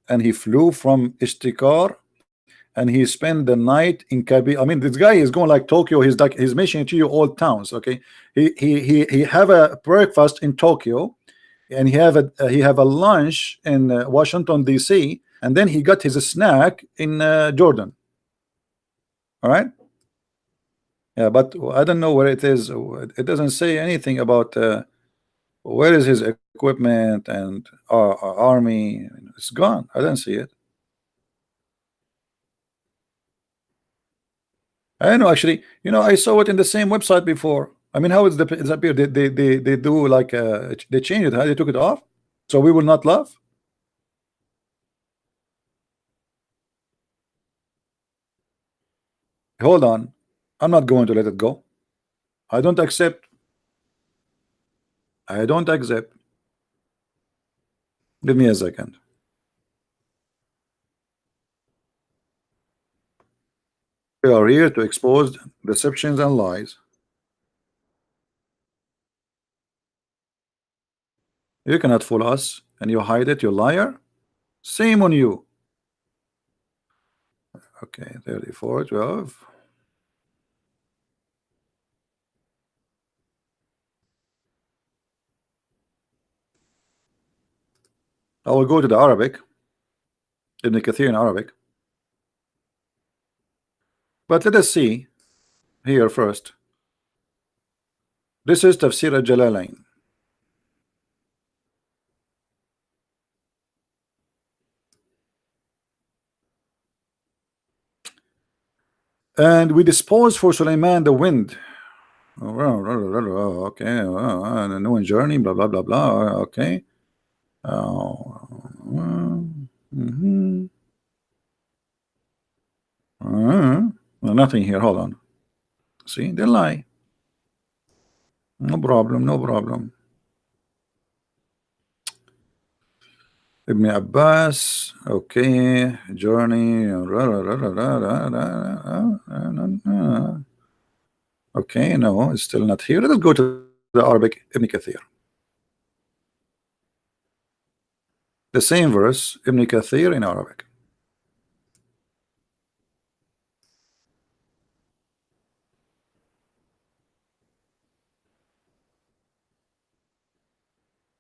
and he flew from Ishtikar, and he spent the night in Kabi. I mean, this guy is going like Tokyo. He's mentioning to you all towns. Okay, he have a breakfast in Tokyo, and he have a lunch in Washington D.C., and then he got his snack in Jordan. All right. Yeah, but I don't know where it is. It doesn't say anything about where is his equipment and army. It's gone. I don't see it. I know, actually, I saw it in the same website before. I mean, how is it's appear? They do like they changed it. How they took it off? So we will not love. Hold on, I'm not going to let it go. I don't accept. I don't accept. Give me a second. We are here to expose deceptions and lies. You cannot fool us, and you hide it, you liar. Same on you. Okay, 34, 12. I will go to the Arabic, Ibn Kathir in Arabic. But let us see here first. This is Tafsir al-Jalalain. And we dispose for Sulaiman the wind. Okay, the new journey, blah blah blah blah. Okay. Mhm. Nothing here. Hold on. See, they lie. No problem. No problem. Ibn Abbas. Okay. Journey. Okay. No, it's still not here. Let's go to the Arabic Ibn Kathir. The same verse, Ibn Kathir in Arabic.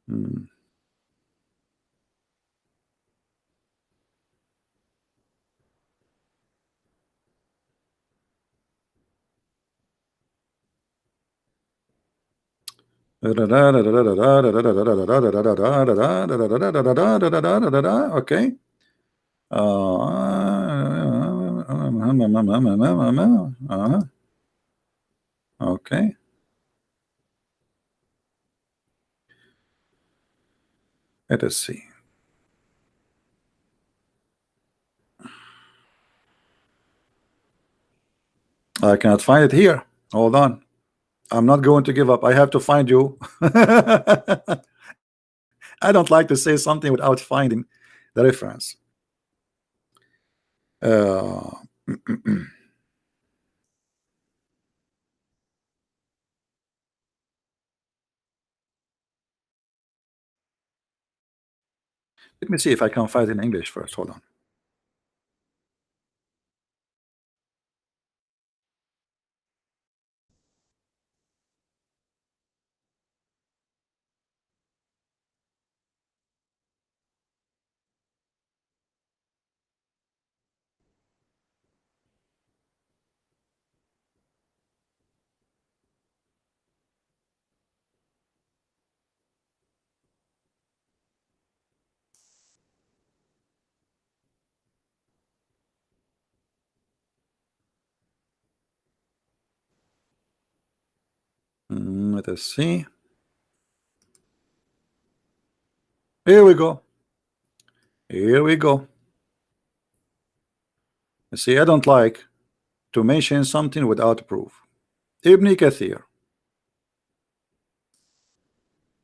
Hmm. Okay. Okay. Let us see. I cannot find it here. Hold on. I'm not going to give up. I have to find you. I don't like to say something without finding the reference. Uh, let me see if I can find it in English first. Hold on. Let us see. Here we go. Here we go. You see, I don't like to mention something without proof. Ibn Kathir.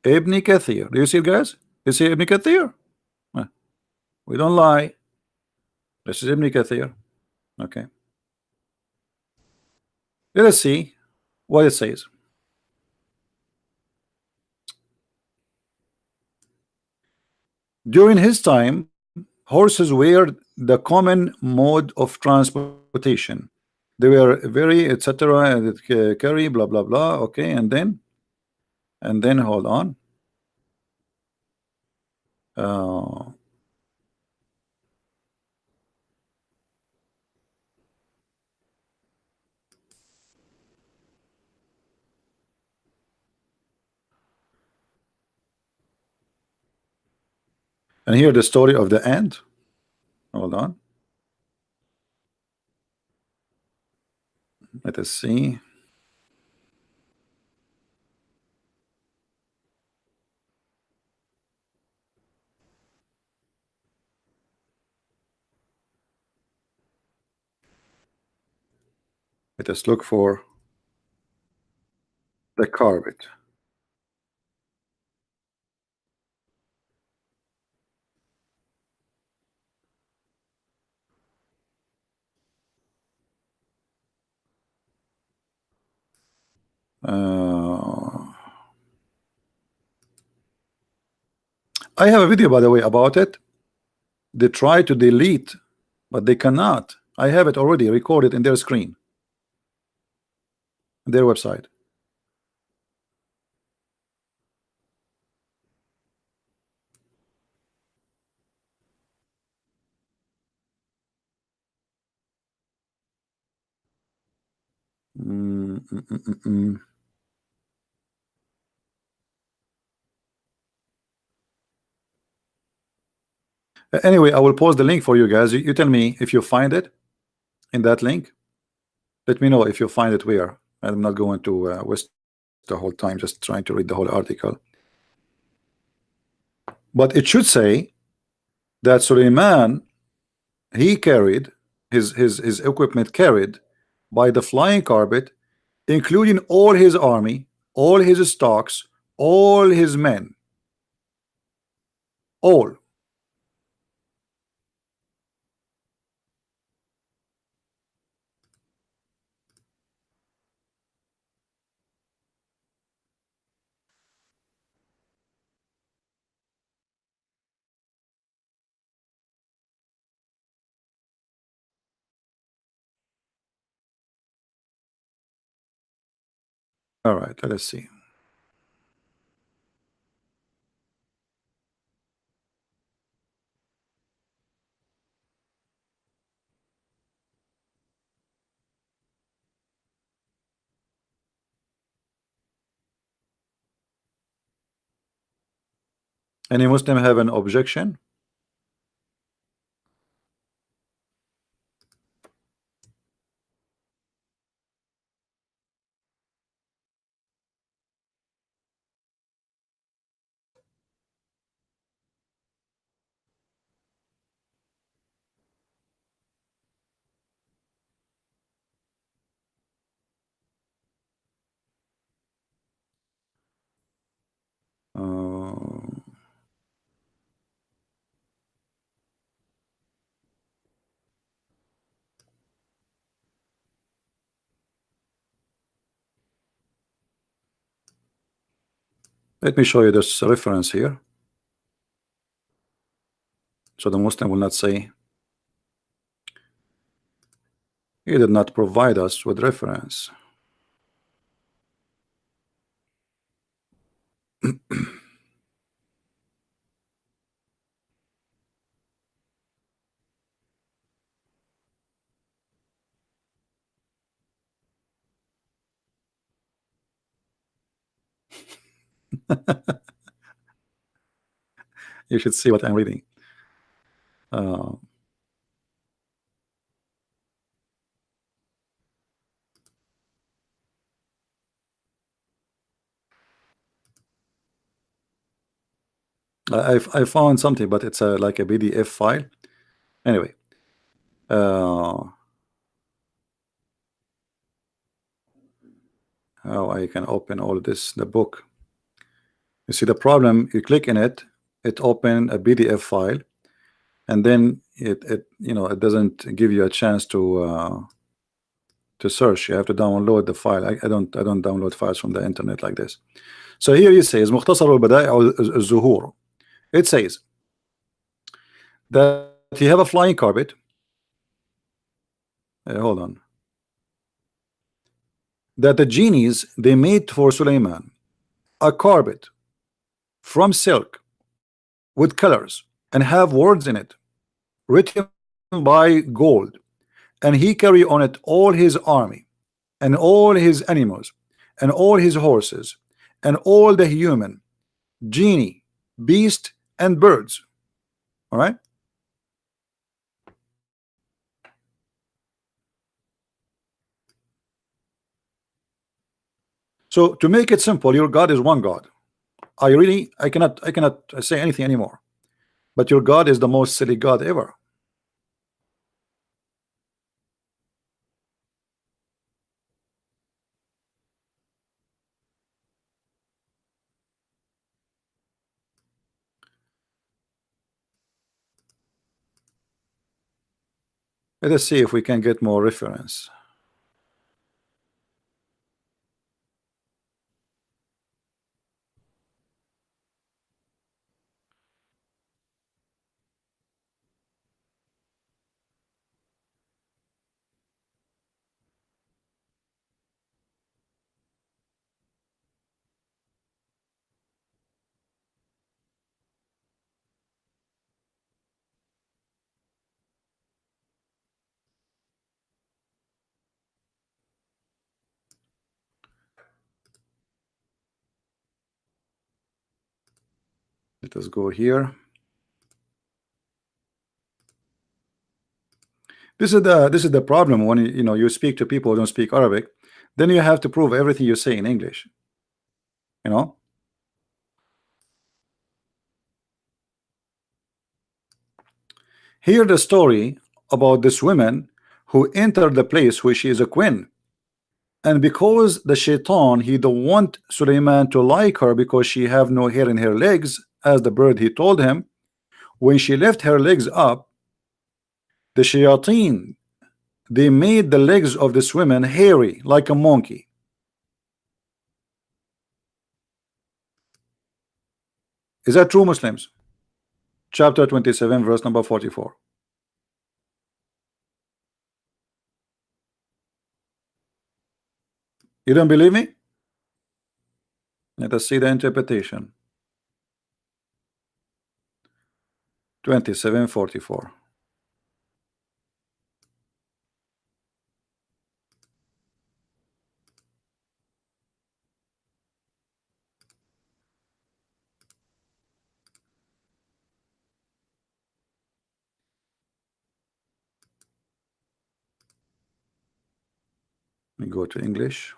Ibn Kathir. Do you see it, guys? You see Ibn Kathir? We don't lie. This is Ibn Kathir. Okay. Let us see what it says. During his time, horses were the common mode of transportation. They were very etc. Carry blah blah blah. Okay, and then hold on. Uh, and here the story of the ant. Hold on. Let us see. Let us look for the carpet. Uh, I have a video, by the way, about it. They try to delete, but they cannot. I have it already recorded in their screen, their website. Mm, mm, mm, mm, mm. Anyway, I will post the link for you guys. You tell me if you find it in that link. Let me know if you find it where. I'm not going to waste the whole time just trying to read the whole article. But it should say that Suleiman, he carried his equipment carried by the flying carpet, including all his army, all his stocks, all his men, all. All right, let us see. Any Muslim have an objection? Uh, let me show you this reference here, so the Muslim will not say he did not provide us with reference. You should see what I'm reading. Uh, I found something, but it's like a PDF file. Anyway, how I can open all this, the book. You see the problem, you click in it, it open a PDF file, and then it you know, it doesn't give you a chance to search. You have to download the file. I don't download files from the internet like this. So here it says مختصر البدائع الزهور. It says that you have a flying carpet. Hold on. That the genies, they made for Suleiman a carpet from silk with colors and have words in it written by gold, and he carry on it all his army and all his animals and all his horses and all the human, genie, beast, and birds. All right. So to make it simple, your God is one God. I cannot say anything anymore. But your God is the most silly God ever. Let us see if we can get more reference. Let us go here. This is the problem when you speak to people who don't speak Arabic. Then you have to prove everything you say in English. You know. Hear the story about this woman who entered the place where she is a queen. And because the shaitan, he don't want Suleiman to like her because she have no hair in her legs, as the bird he told him, when she left her legs up, the shayateen, they made the legs of this woman hairy like a monkey. Is that true, Muslims? Chapter 27, verse number 44. You don't believe me? Let us see the interpretation. 27:44. We go to English.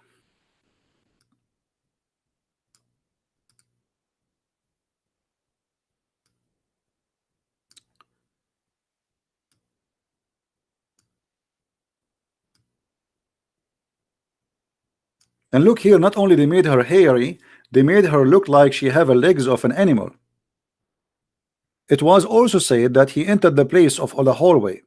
And look here, not only they made her hairy, they made her look like she have the legs of an animal. It was also said that he entered the place of the hallway.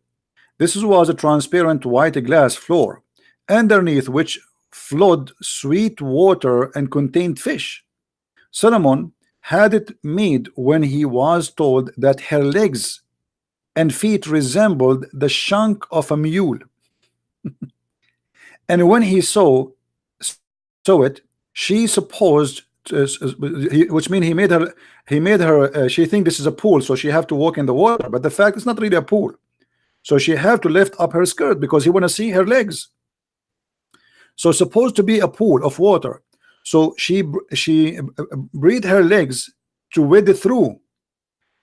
This was a transparent white glass floor, underneath which flowed sweet water and contained fish. Solomon had it made when he was told that her legs and feet resembled the shank of a mule. And when he saw it, she supposed, which means he made her she think this is a pool, so she have to walk in the water, but the fact it's not really a pool. So she have to lift up her skirt because he want to see her legs. So supposed to be a pool of water. So she breathed her legs to wade through.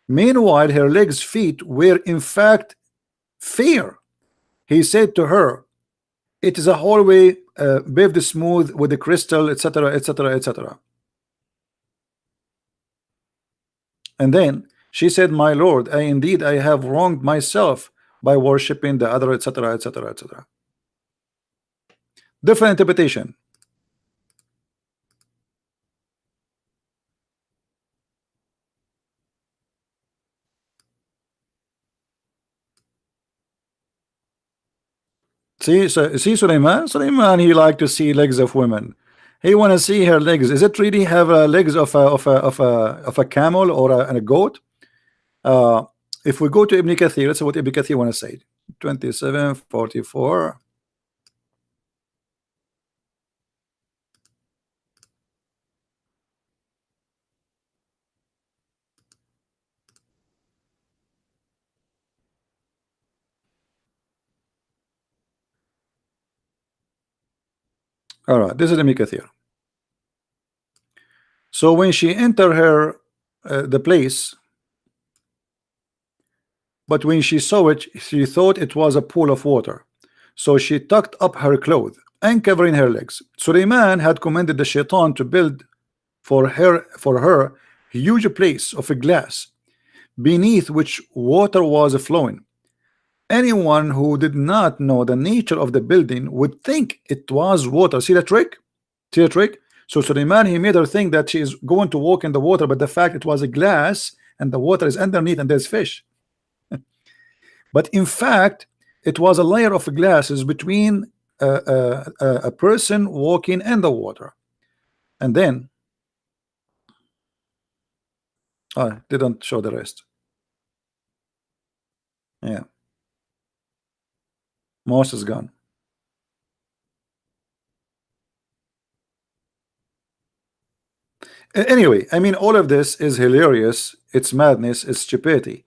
Meanwhile, her legs feet were in fact fair. He said to her, it is a hallway paved smooth with the crystal, etc., etc., etc. And then she said, my lord, I have wronged myself by worshiping the other, etc., etc., etc. Different interpretation. See Suleiman, he like to see legs of women. He want to see her legs. Is it really have legs of a camel or a goat? If we go to Ibn Kathir, let's see what Ibn Kathir want to say. 27:44. All right, this is Ibn Kathir. So when she entered the place, but when she saw it, she thought it was a pool of water. So she tucked up her clothes and covering her legs. Suleiman had commanded the shaitan to build for her huge place of a glass beneath which water was flowing. Anyone who did not know the nature of the building would think it was water. See the trick? See the trick? So Suleiman, he made her think that she is going to walk in the water, but the fact it was a glass and the water is underneath and there's fish. But in fact, it was a layer of glasses between a person walking in the water. And then didn't show the rest. Yeah, most is gone. Anyway, I mean, all of this is hilarious. It's madness. It's stupidity.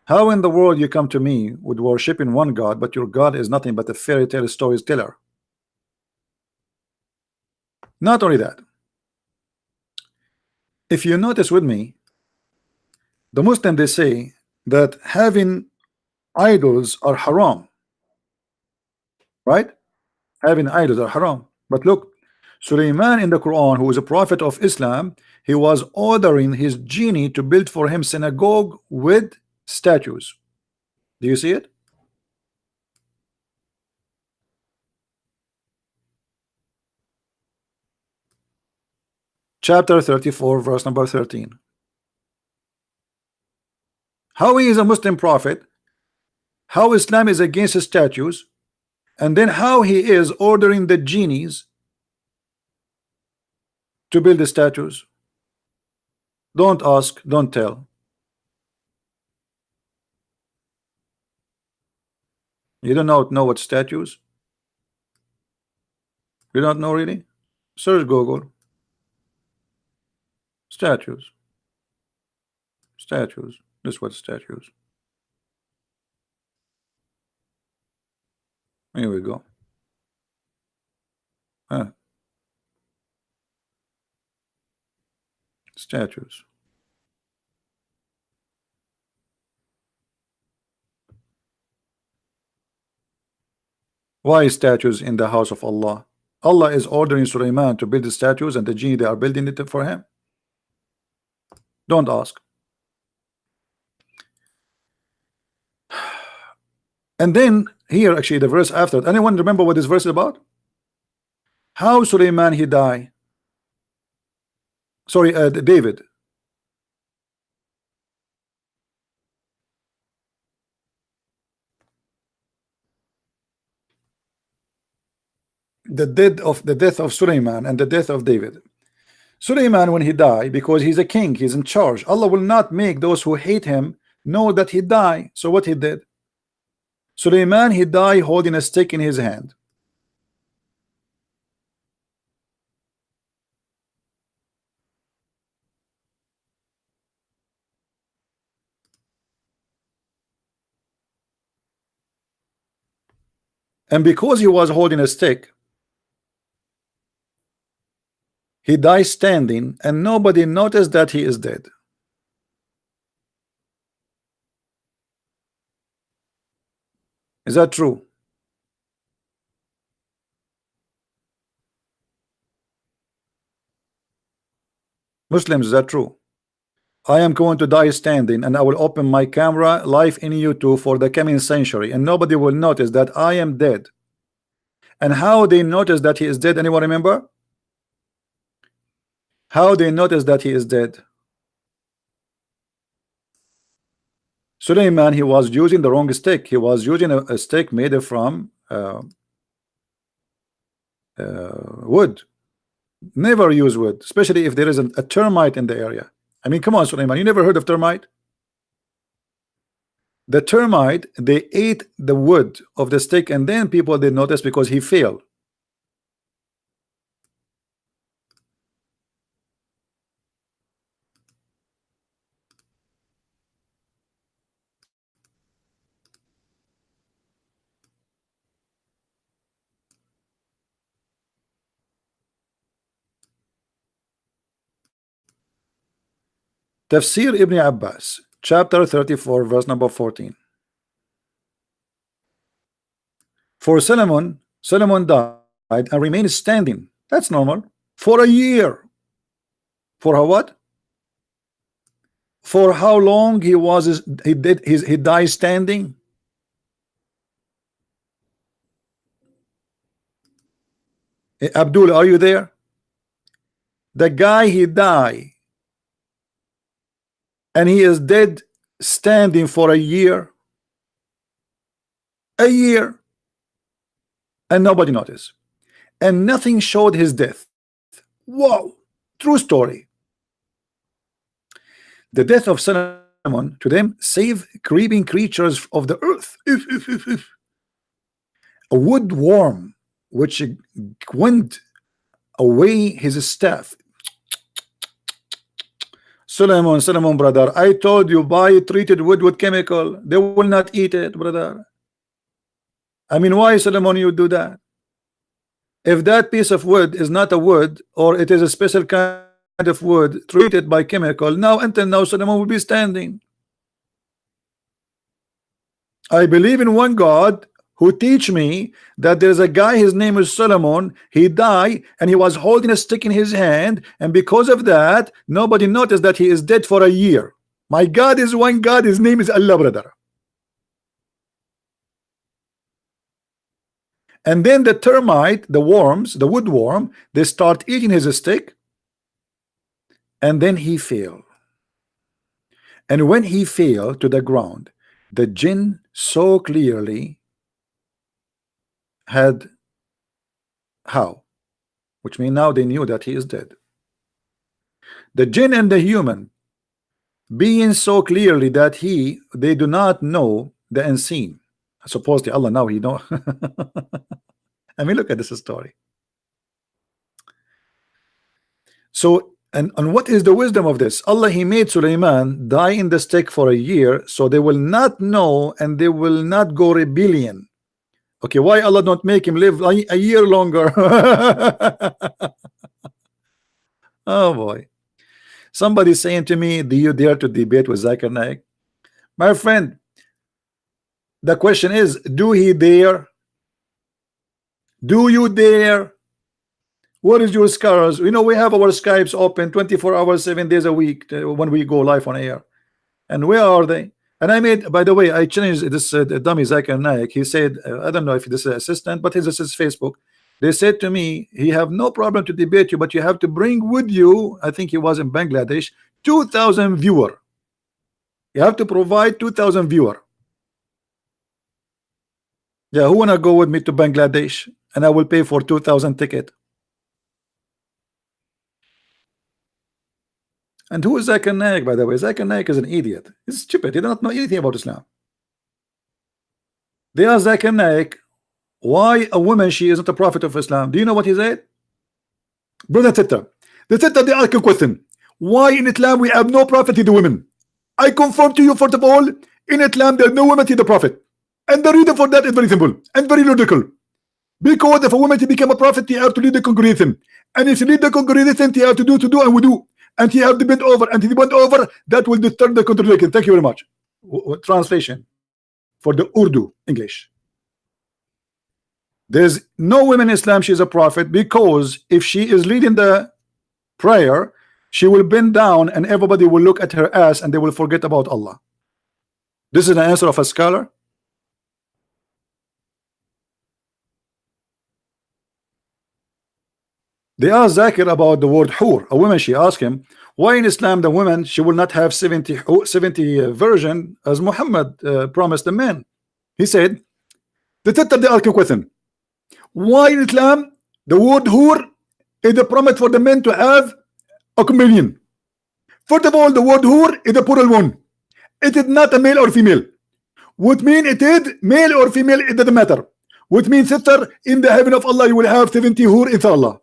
How in the world you come to me with worshiping one God, but your God is nothing but a fairy tale storyteller? Not only that, if you notice with me, The Muslim, they say that having idols are haram, right? Having idols are haram. But look, Sulaiman in the Quran, who is a prophet of Islam, he was ordering his genie to build for him synagogue with statues. Do you see it? Chapter 34, verse number 13. How he is a Muslim prophet, how Islam is against his statues, and then how he is ordering the genies to build the statues. Don't ask, don't tell. You don't know what statues? You don't know really? Search Google. Statues. Statues. This is what statues. Here we go. Statues. Why statues in the house of Allah? Allah is ordering Sulaiman to build the statues, and the genie, they are building it for him. Don't ask. And then here, actually, the verse after. Anyone remember what this verse is about? How Sulaiman he died? Sorry, David. The death of Sulaiman and the death of David. Sulaiman, when he died, because he's a king, he's in charge. Allah will not make those who hate him know that he died. So what he did? Sulaiman, he died holding a stick in his hand. And because he was holding a stick, he died standing, and nobody noticed that he is dead. Is that true? Muslims, is that true? I am going to die standing, and I will open my camera live in YouTube for the coming century, and nobody will notice that I am dead. And how they notice that he is dead? Anyone remember? How they notice that he is dead? Suleiman, he was using the wrong stick. He was using a stick made from wood. Never use wood, especially if there is a termite in the area. I mean, come on, Suleiman, you never heard of termite? The termite, they ate the wood of the stick, and then people did notice because he failed. Tafsir Ibn Abbas, chapter 34, verse number 14. For Solomon died and remained standing. That's normal. For a year. For how what? For how long he died standing? Abdul, are you there? The guy, he died, and he is dead standing for a year. A year. And nobody noticed. And nothing showed his death. Wow. True story. The death of Solomon to them saved creeping creatures of the earth. A wood worm which went away his staff. Solomon, brother, I told you, buy treated wood with chemical. They will not eat it, brother. I mean, why, Solomon, you do that? If that piece of wood is not a wood, or it is a special kind of wood, treated by chemical. Now until now Solomon will be standing. I believe in one God who teach me that there's a guy, his name is Solomon. He died and he was holding a stick in his hand, and because of that nobody noticed that he is dead for a year. My God is one God, his name is Allah, brother. And then the termite, the worms, the woodworm, they start eating his stick, and then he fell. And when he fell to the ground, the jinn so clearly had how, which means now they knew that he is dead. The jinn and the human being so clearly that they do not know the unseen. Supposedly Allah now he know. I mean, look at this story. So and what is the wisdom of this? Allah, he made Sulaiman die in the stick for a year, so they will not know and they will not go rebellion. Okay, why Allah don't make him live a year longer? Oh boy. Somebody saying to me, do you dare to debate with Zakir Naik? My friend, the question is, do he dare? Do you dare? What is your scars? You know, we have our Skypes open 24 hours, 7 days a week when we go live on air. And where are they? And I made, by the way, I changed this dummy Zakir Naik. He said, I don't know if this is assistant, but this is Facebook. They said to me, he have no problem to debate you, but you have to bring with you, I think he was in Bangladesh, 2,000 viewer. You have to provide 2,000 viewer. Yeah, who wanna go with me to Bangladesh? And I will pay for 2,000 ticket. And who is Zakir Naik, by the way? Zakir Naik is an idiot. He's stupid. He does not know anything about Islam. They asked Zakir Naik, why a woman, she is not a prophet of Islam. Do you know what he said? Brother Tita, they ask a question. Why in Islam we have no prophet to the women? I confirm to you, first of all, in Islam there are no women to the prophet. And the reason for that is very simple and very logical. Because if a woman to become a prophet, you have to lead the congregation. And if you lead the congregation, you have to do and we do. And he have to bend over, and he bend over, that will disturb the contradiction. Thank you very much. Translation for the Urdu English. There's no woman in Islam she is a prophet, because if she is leading the prayer, she will bend down and everybody will look at her ass and they will forget about Allah. This is the answer of a scholar. They asked Zakir about the word hur. A woman, she asked him, why in Islam the woman, she will not have 70 virgin as Muhammad promised the men? He said, they asked a question. Why in Islam the word hur is a promise for the men to have a companion? First of all, the word hur is a plural one. It is not a male or female. What mean it is male or female, it doesn't matter. What means, sister, in the heaven of Allah you will have 70 hur inshallah.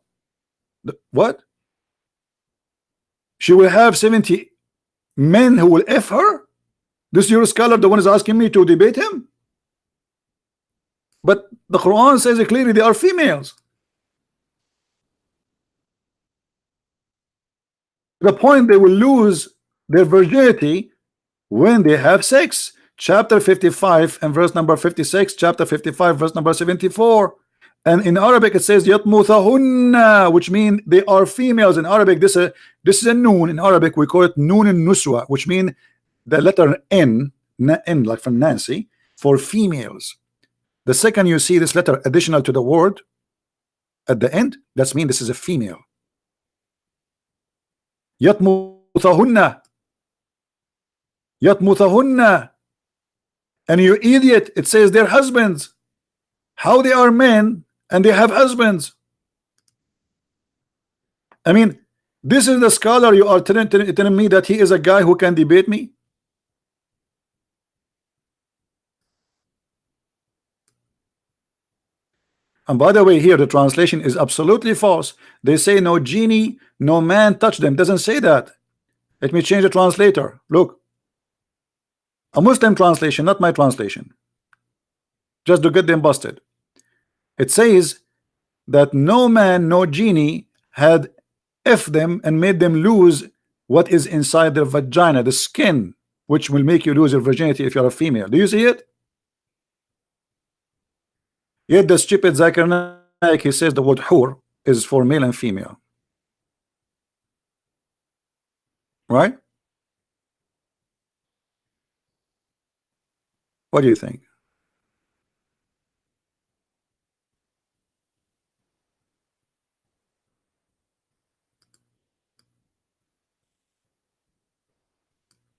What? She will have 70 men who will F her? This is your scholar, the one is asking me to debate him? But the Quran says it clearly, they are females. The point, they will lose their virginity when they have sex. Chapter 55 and verse number 56, chapter 55 verse number 74. And in Arabic it says yatmuthahunna, which means they are females. In Arabic, this is a noon. In Arabic we call it noon and nuswa, which means the letter N, like from Nancy, for females. The second you see this letter additional to the word at the end, that means this is a female. Yatmuthahunna, yatmuthahunna. And you idiot, it says their husbands. How they are men and they have husbands? I mean, this is the scholar you are telling me that he is a guy who can debate me? And by the way, here the translation is absolutely false. They say no genie, no man touched them. Doesn't say that. Let me change the translator. Look, a Muslim translation, not my translation, just to get them busted. It says that no man, no genie had F them and made them lose what is inside their vagina, the skin, which will make you lose your virginity if you're a female. Do you see it? Yet the stupid Zakir Naik, he says the word hur is for male and female. Right? What do you think?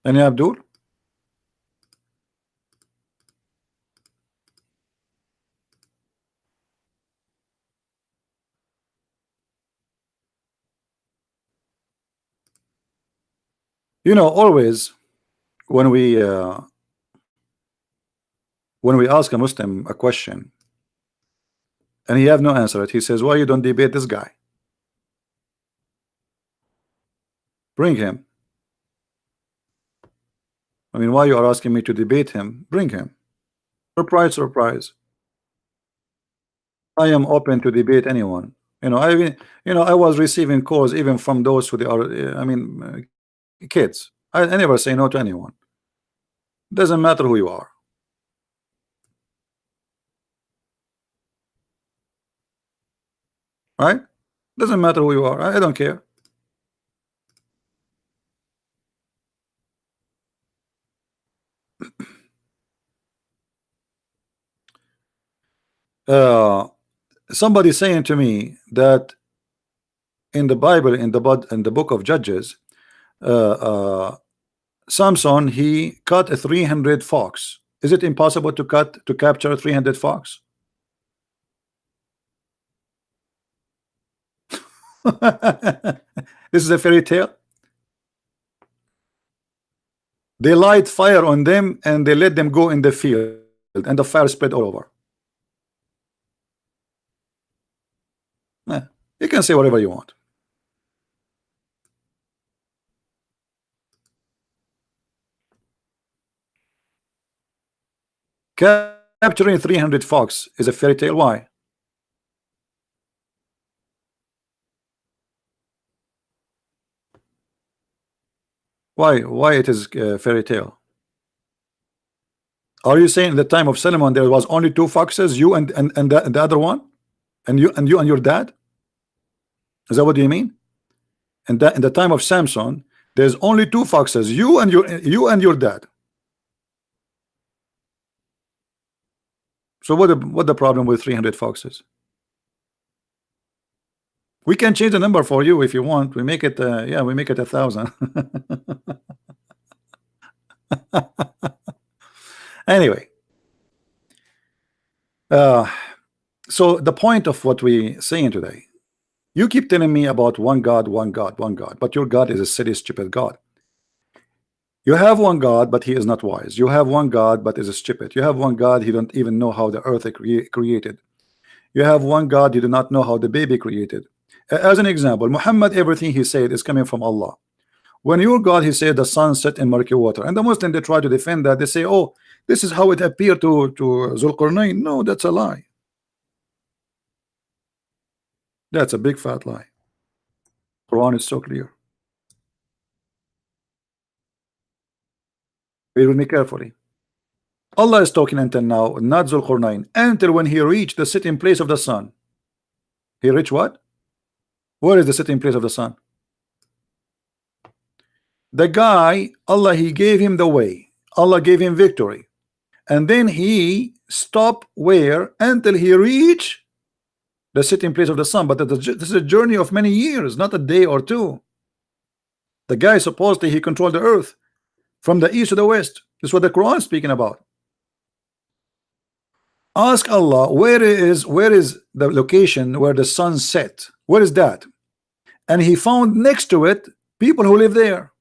Any Abdul? You know, always when we ask a Muslim a question and he have no answer it, he says, why you don't debate this guy? Bring him. I mean, why you are asking me to debate him? Bring him. Surprise, surprise. I am open to debate anyone. You know, I was receiving calls even from those who they are, kids. I never say no to anyone. Doesn't matter who you are. Right? Doesn't matter who you are. I don't care. Uh, somebody saying to me that in the Bible, in the book of Judges, uh, uh, Samson, he cut a 300 fox. Is it impossible to capture 300 fox? This is a fairy tale. They light fire on them and they let them go in the field, and the fire spread all over. Eh, you can say whatever you want. Capturing 300 fox is a fairy tale. Why? Why it is a fairy tale? Are you saying in the time of Solomon there was only two foxes, you and the other one, and you and your dad? Is that what you mean? And that in the time of Samson, there's only two foxes, you and your dad. So what the problem with 300 foxes? We can change the number for you if you want. We make it yeah, we make it 1,000. Anyway, so the point of what we saying today, you keep telling me about one God, one God, one God, but your God is a silly, stupid God. You have one God, but he is not wise. You have one God, but is stupid. You have one God, he don't even know how the earth created. You have one God, you do not know how the baby created. As an example, Muhammad, everything he said is coming from Allah. When your God, he said the sun set in murky water, and the Muslim, they try to defend that. They say, oh, this is how it appeared to Zulqarnain. No, that's a lie. That's a big fat lie. Quran is so clear. Read with me carefully. Allah is talking until now, not Zulqarnain, until when he reached the sitting place of the sun. He reached what? Where is the sitting place of the sun? The guy, Allah, he gave him the way. Allah gave him victory. And then he stopped where? Until he reached the sitting place of the sun. But this is a journey of many years, not a day or two. The guy supposedly he controlled the earth from the east to the west. This is what the Quran is speaking about. Ask Allah where is the location where the sun set? Where is that? And he found next to it people who live there.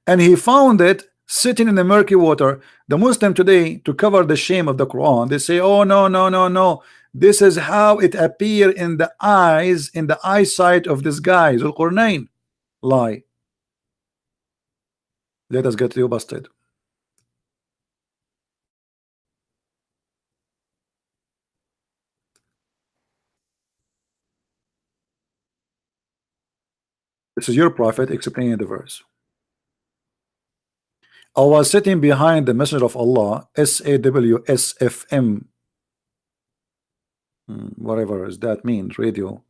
And he found it sitting in the murky water. The Muslim today, to cover the shame of the Quran, they say, oh no, no, no, no. This is how it appeared in the eyes, in the eyesight of this guy, Zulqarnain. Lie. Let us get you busted. This is your prophet explaining the verse. I was sitting behind the messenger of Allah, SAWSFM, whatever does that mean, radio,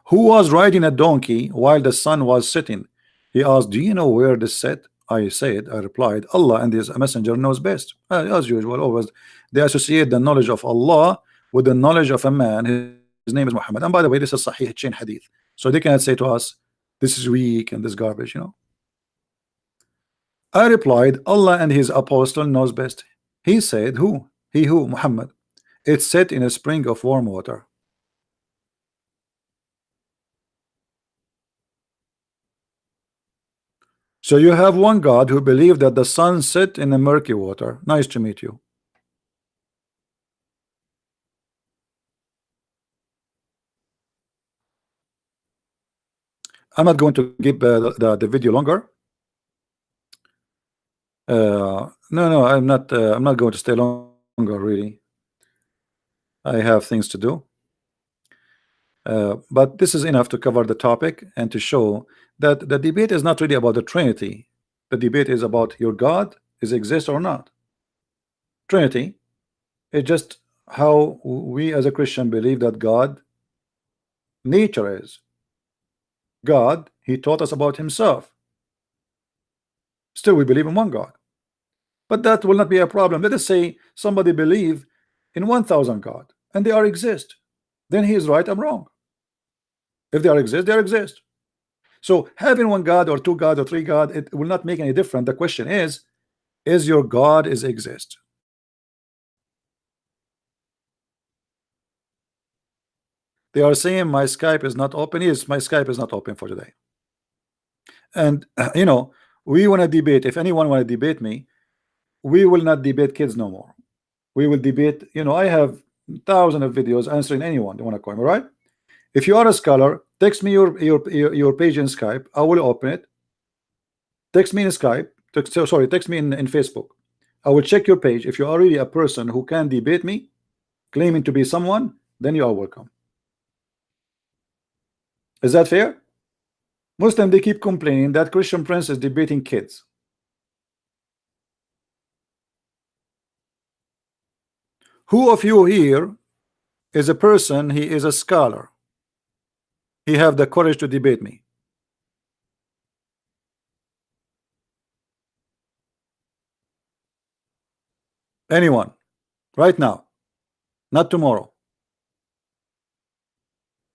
who was riding a donkey while the sun was setting. He asked, do you know where this set? I said, I replied, Allah and his messenger knows best. As usual, always they associate the knowledge of Allah with the knowledge of a man. His name is Muhammad. And by the way, this is Sahih chain hadith. So they cannot say to us, this is weak and this garbage, you know. I replied, Allah and his apostle knows best. He said, who? He who? Muhammad. It's set in a spring of warm water. So you have one God who believed that the sun set in a murky water. Nice to meet you. I'm not going to keep the video longer. No, I'm not going to stay longer, really. I have things to do. But this is enough to cover the topic and to show that the debate is not really about the Trinity. The debate is about your God is exist or not. Trinity is just how we as a Christian believe that God nature is. God, he taught us about himself. Still we believe in one God. But that will not be a problem. Let us say somebody believe in 1,000 God and they are exist. Then he is right, I'm wrong. If they are exist, they exist. So having one God or two God or three God, it will not make any difference. The question is your God is exist? They are saying my Skype is not open. Yes, my Skype is not open for today. And you know, we want to debate. If anyone want to debate me, we will not debate kids no more. We will debate, you know, I have thousands of videos answering anyone they want to call me, right? If you are a scholar, text me your page in Skype. I will open it. Text me in Skype. Text me in Facebook. I will check your page. If you are really a person who can debate me, claiming to be someone, then you are welcome. Is that fair? Muslim, they keep complaining that Christian Prince is debating kids. Who of you here is a person, he is a scholar? He have the courage to debate me. Anyone? Right now. Not tomorrow.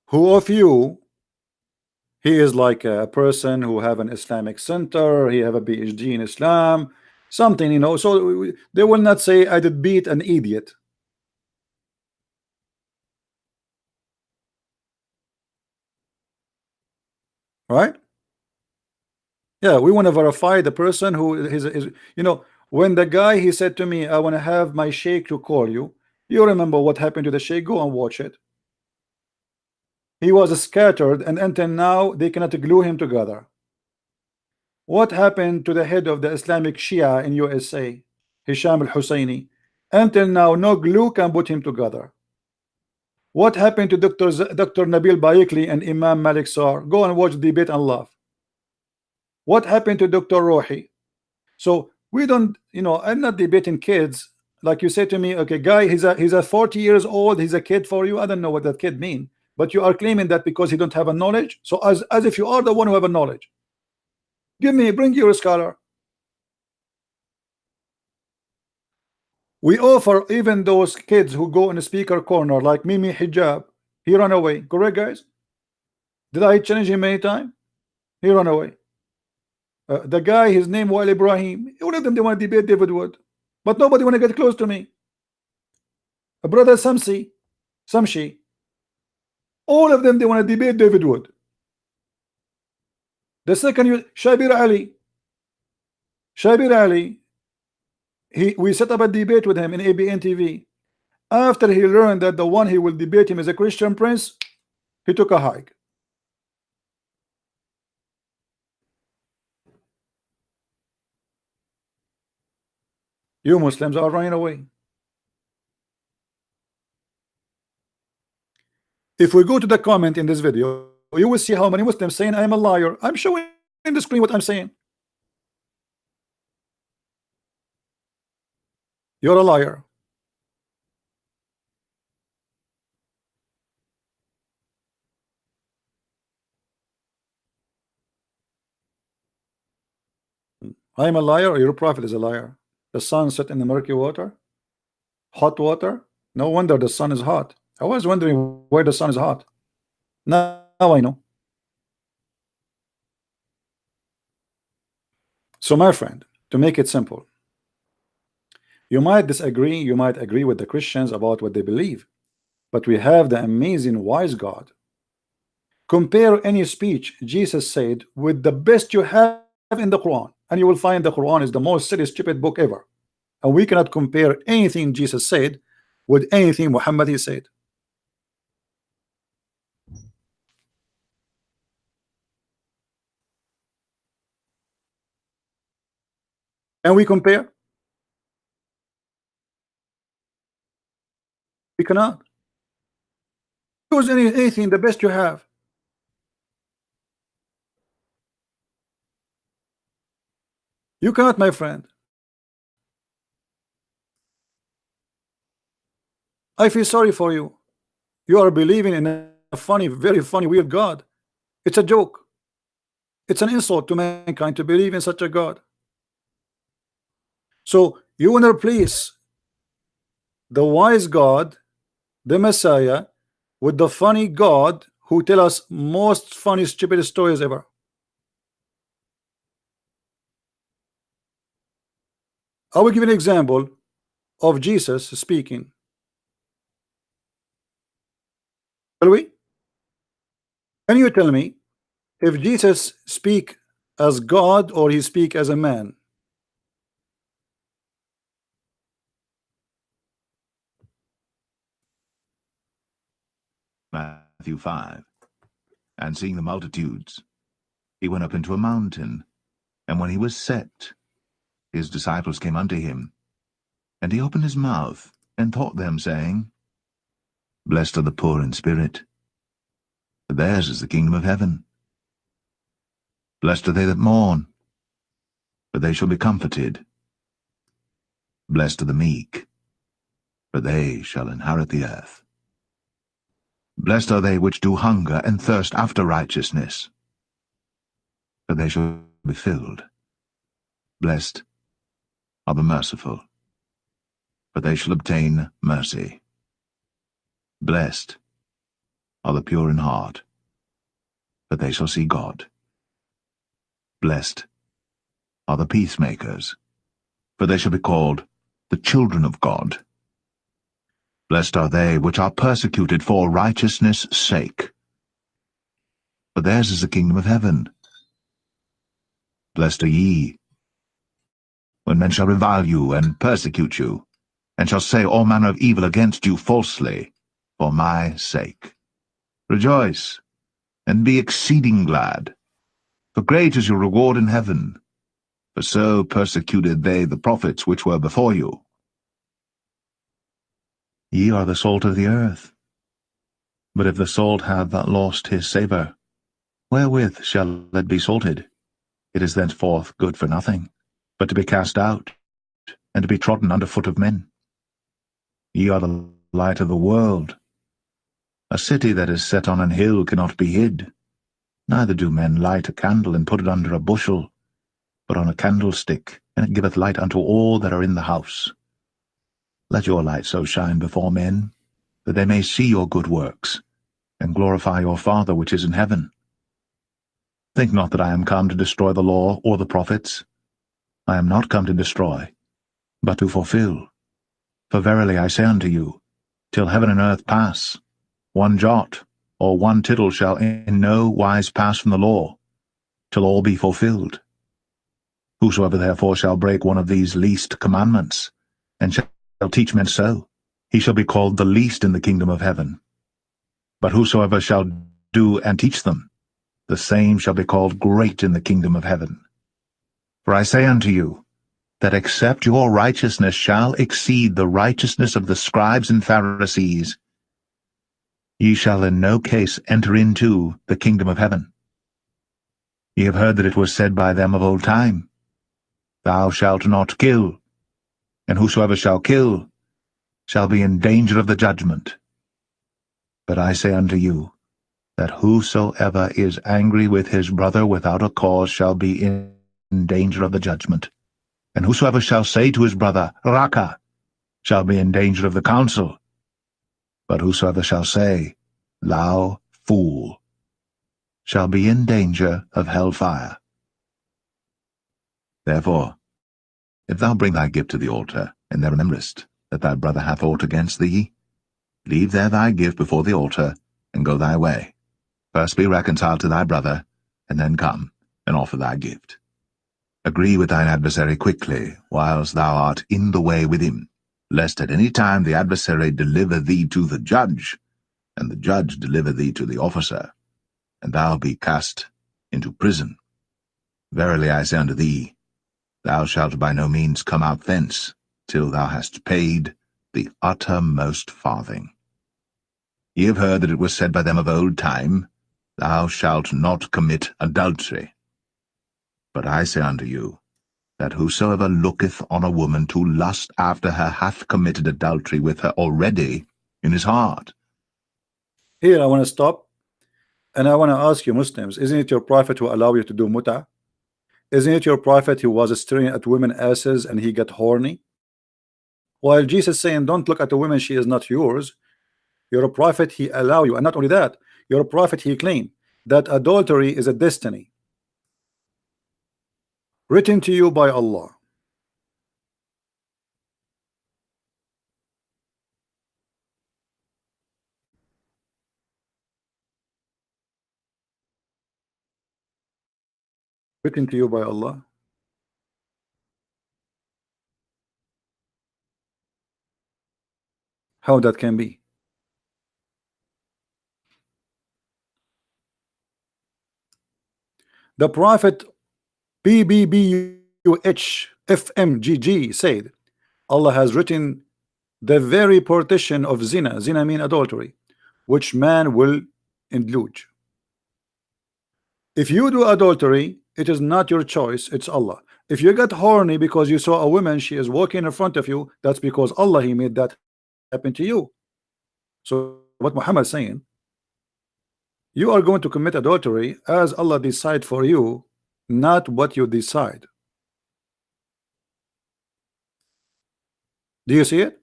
Who of you, he is like a person who have an Islamic center, he have a PhD in Islam, something, you know, so they will not say I did beat an idiot. Right? Yeah, we want to verify the person who is, you know, when the guy he said to me, I want to have my sheikh to call you. You remember what happened to the sheikh? Go and watch it. He was scattered, and until now they cannot glue him together. What happened to the head of the Islamic Shia in USA, Hisham al-Husseini? Until now, no glue can put him together. What happened to Dr. Nabil Bayekli and Imam Malik Sar? Go and watch the debate and laugh. What happened to Dr. Rohi? So we don't, you know, I'm not debating kids. Like you say to me, okay, guy, he's a 40 years old, he's a kid for you. I don't know what that kid mean, but you are claiming that because he don't have a knowledge. So as if you are the one who have a knowledge. Bring your scholar. We offer even those kids who go in the speaker corner like Mimi Hijab, he run away. Correct, guys? Did I challenge him many times? He run away. The guy, his name Wael Ibrahim, all of them, they want to debate David Wood, but nobody want to get close to me. Brother Samshi, all of them, they want to debate David Wood. The second, Shabir Ali, we set up a debate with him in ABN TV. After he learned that the one he will debate him is a Christian Prince, he took a hike. You Muslims are running away. If we go to the comment in this video, you will see how many Muslims saying I am a liar. I'm showing in the screen what I'm saying. You're a liar. I am a liar, or your prophet is a liar. The sun set in the murky water, hot water. No wonder the sun is hot. I was wondering why the sun is hot. Now I know. So my friend, to make it simple, you might disagree, you might agree with the Christians about what they believe, but we have the amazing wise God. Compare any speech Jesus said with the best you have in the Quran, and you will find the Quran is the most silly, stupid book ever. And we cannot compare anything Jesus said with anything Muhammad he said. And we compare? We cannot. Choose anything, the best you have. You cannot, my friend. I feel sorry for you. You are believing in a funny, very funny, weird God. It's a joke. It's an insult to mankind to believe in such a God. So you want to replace the wise God, the Messiah, with the funny God who tell us most funny, stupid stories ever. I will give you an example of Jesus speaking. Shall we? Can you tell me if Jesus speak as God or he speak as a man? Matthew 5. And seeing the multitudes, he went up into a mountain, and when he was set, his disciples came unto him, and he opened his mouth, and taught them, saying, Blessed are the poor in spirit, for theirs is the kingdom of heaven. Blessed are they that mourn, for they shall be comforted. Blessed are the meek, for they shall inherit the earth. Blessed are they which do hunger and thirst after righteousness, for they shall be filled. Blessed are the merciful, for they shall obtain mercy. Blessed are the pure in heart, for they shall see God. Blessed are the peacemakers, for they shall be called the children of God. Blessed are they which are persecuted for righteousness' sake, for theirs is the kingdom of heaven. Blessed are ye, when men shall revile you and persecute you, and shall say all manner of evil against you falsely, for my sake. Rejoice, and be exceeding glad, for great is your reward in heaven, for so persecuted they the prophets which were before you. Ye are the salt of the earth. But if the salt have lost his savour, wherewith shall it be salted? It is thenceforth good for nothing, but to be cast out, and to be trodden under foot of men. Ye are the light of the world. A city that is set on an hill cannot be hid. Neither do men light a candle and put it under a bushel, but on a candlestick, and it giveth light unto all that are in the house. Let your light so shine before men, that they may see your good works, and glorify your Father which is in heaven. Think not that I am come to destroy the law or the prophets. I am not come to destroy, but to fulfill. For verily I say unto you, till heaven and earth pass, one jot or one tittle shall in no wise pass from the law, till all be fulfilled. Whosoever therefore shall break one of these least commandments, and shall teach men so, he shall be called the least in the kingdom of heaven. But whosoever shall do and teach them, the same shall be called great in the kingdom of heaven. For I say unto you, that except your righteousness shall exceed the righteousness of the scribes and Pharisees, ye shall in no case enter into the kingdom of heaven. Ye have heard that it was said by them of old time, Thou shalt not kill, and whosoever shall kill shall be in danger of the judgment. But I say unto you, that whosoever is angry with his brother without a cause shall be in danger of the judgment. And whosoever shall say to his brother, Raka, shall be in danger of the council. But whosoever shall say, Thou fool, shall be in danger of hell fire. Therefore, if thou bring thy gift to the altar, and there rememberest that thy brother hath aught against thee, leave there thy gift before the altar, and go thy way. First be reconciled to thy brother, and then come and offer thy gift. Agree with thine adversary quickly, whilst thou art in the way with him, lest at any time the adversary deliver thee to the judge, and the judge deliver thee to the officer, and thou be cast into prison. Verily I say unto thee, thou shalt by no means come out thence, till thou hast paid the uttermost farthing. Ye have heard that it was said by them of old time, Thou shalt not commit adultery. But I say unto you, that whosoever looketh on a woman to lust after her hath committed adultery with her already in his heart. Here I want to stop, and I want to ask you Muslims, isn't it your prophet who allow you to do muta? Isn't it your prophet who was staring at women asses and he got horny? While Jesus saying, don't look at the woman, she is not yours. You're a prophet, he allow you. And not only that, you're a prophet, he claimed that adultery is a destiny written to you by Allah. Written to you by Allah. How that can be? The prophet BBBUHFMGG said Allah has written the very partition of zina. Zina mean adultery, which man will indulge. If you do adultery, it is not your choice, it's Allah. If you get horny because you saw a woman, she is walking in front of you, that's because Allah, he made that happen to you. So what Muhammad is saying, you are going to commit adultery as Allah decide for you, not what you decide. Do you see it?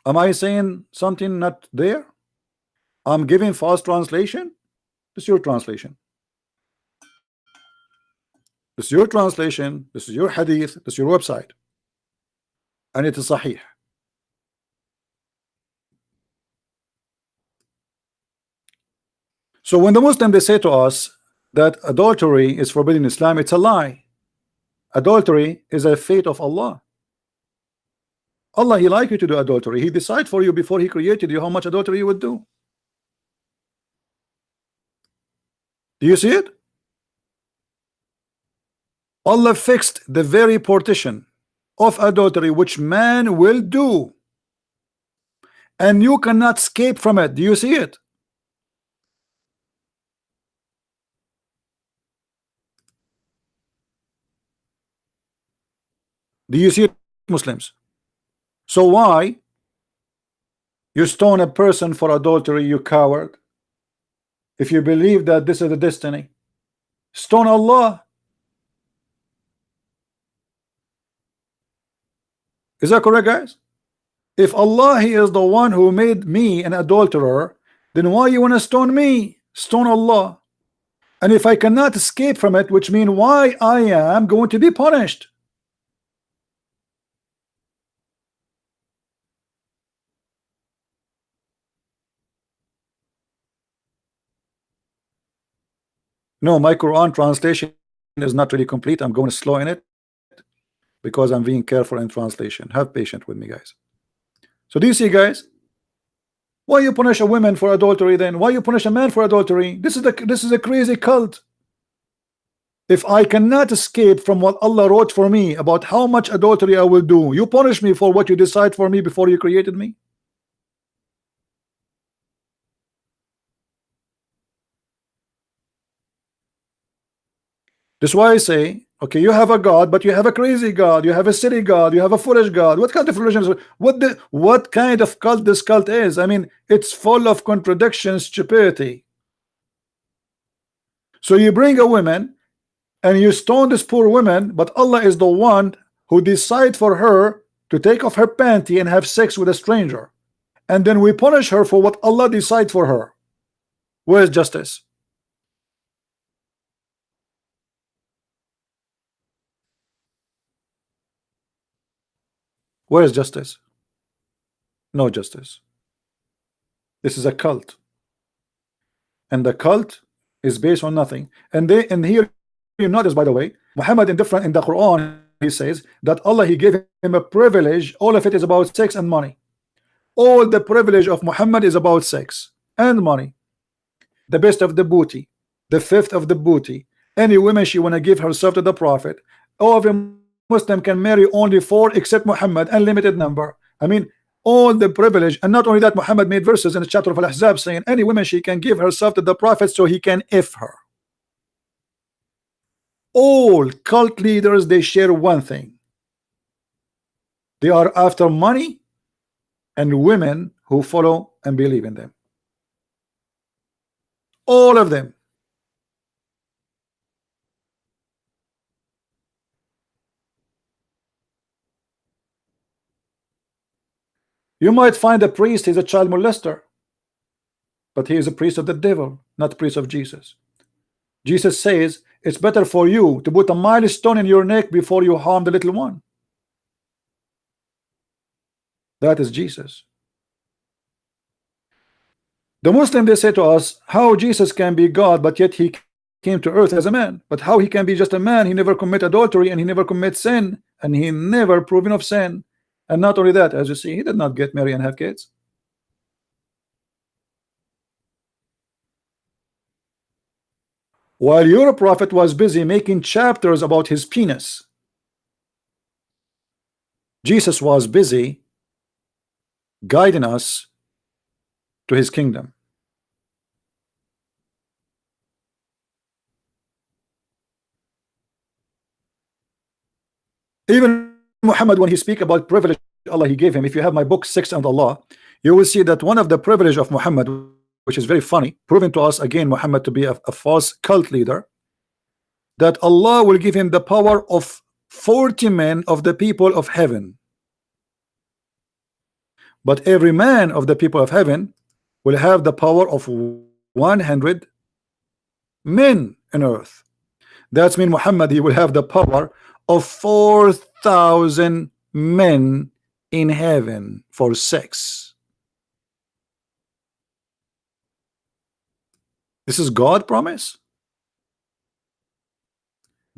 Am I saying something not there? I'm giving false translation. This is your translation. This is your translation. This is your hadith. This is your website, and it is sahih. So when the Muslim, they say to us that adultery is forbidden in Islam, it's a lie. Adultery is a fate of Allah. Allah, he like you to do adultery. He decide for you before he created you how much adultery you would do. Do you see it? Allah fixed the very partition of adultery which man will do, and you cannot escape from it. Do you see it? Do you see it, Muslims? So why you stone a person for adultery, you coward? If you believe that this is the destiny, stone Allah. Is that correct, guys? If Allah, he is the one who made me an adulterer, then why you want to stone me? Stone Allah. And if I cannot escape from it, which means why I am going to be punished. No, my Quran translation is not really complete. I'm going slow in it because I'm being careful in translation. Have patience with me, guys. So do you see, guys? Why you punish a woman for adultery then? Why you punish a man for adultery? This is a crazy cult. If I cannot escape from what Allah wrote for me about how much adultery I will do, you punish me for what you decide for me before you created me. That's why I say, okay, you have a God, but you have a crazy God, you have a silly God, you have a foolish God. What kind of religion is it? What kind of cult this cult is? I mean, it's full of contradictions, stupidity. So you bring a woman and you stone this poor woman, but Allah is the one who decide for her to take off her panty and have sex with a stranger, and then we punish her for what Allah decide for her. Where is justice? Where is justice? No justice. This is a cult, and the cult is based on nothing. And here you notice, by the way, Muhammad in the Quran, he says that Allah, he gave him a privilege. All of it is about sex and money. All the privilege of Muhammad is about sex and money. The best of the booty, the fifth of the booty. Any woman she want to give herself to the Prophet. Every Muslim can marry only 4 except Muhammad, unlimited number. I mean, all the privilege. And not only that, Muhammad made verses in the chapter of Al-Ahzab saying any woman she can give herself to the Prophet so he can if her. All cult leaders, they share one thing. They are after money and women who follow and believe in them. All of them. You might find a priest is a child molester, but he is a priest of the devil, not a priest of Jesus. Jesus says it's better for you to put a milestone in your neck before you harm the little one. That is Jesus. The Muslim, they say to us, how Jesus can be God, but yet he came to earth as a man. But how he can be just a man? He never commit adultery, and he never commit sin, and he never proven of sin. And not only that, as you see, he did not get married and have kids. While your prophet was busy making chapters about his penis, Jesus was busy guiding us to his kingdom. Even Muhammad, when he speak about privilege Allah he gave him, if you have my book 6 and Allah, you will see that one of the privilege of Muhammad, which is very funny, proven to us again Muhammad to be a false cult leader, that Allah will give him the power of 40 men of the people of heaven. But every man of the people of heaven will have the power of 100 men on earth. That's mean Muhammad, he will have the power of 4,000 men in heaven for sex. This is God promise.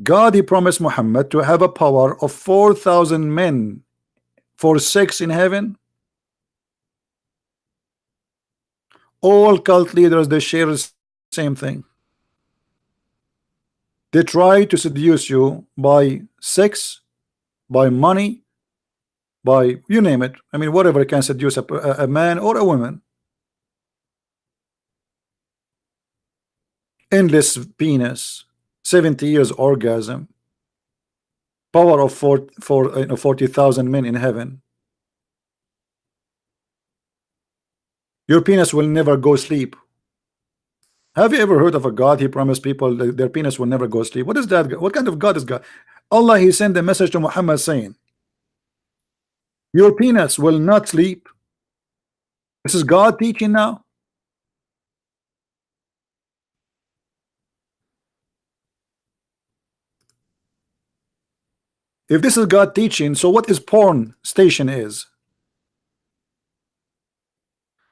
God, he promised Muhammad to have a power of 4,000 men for sex in heaven. All cult leaders, they share the same thing. They try to seduce you by sex, by money, by you name it. I mean, whatever can seduce a man or a woman. Endless penis, 70 years orgasm, power of 40,000 men in heaven. Your penis will never go sleep. Have you ever heard of a God? He promised people that their penis will never go sleep. What is that? What kind of God is God? Allah, he sent a message to Muhammad saying, your penis will not sleep. This is God teaching now. If this is God teaching, so what is porn station is?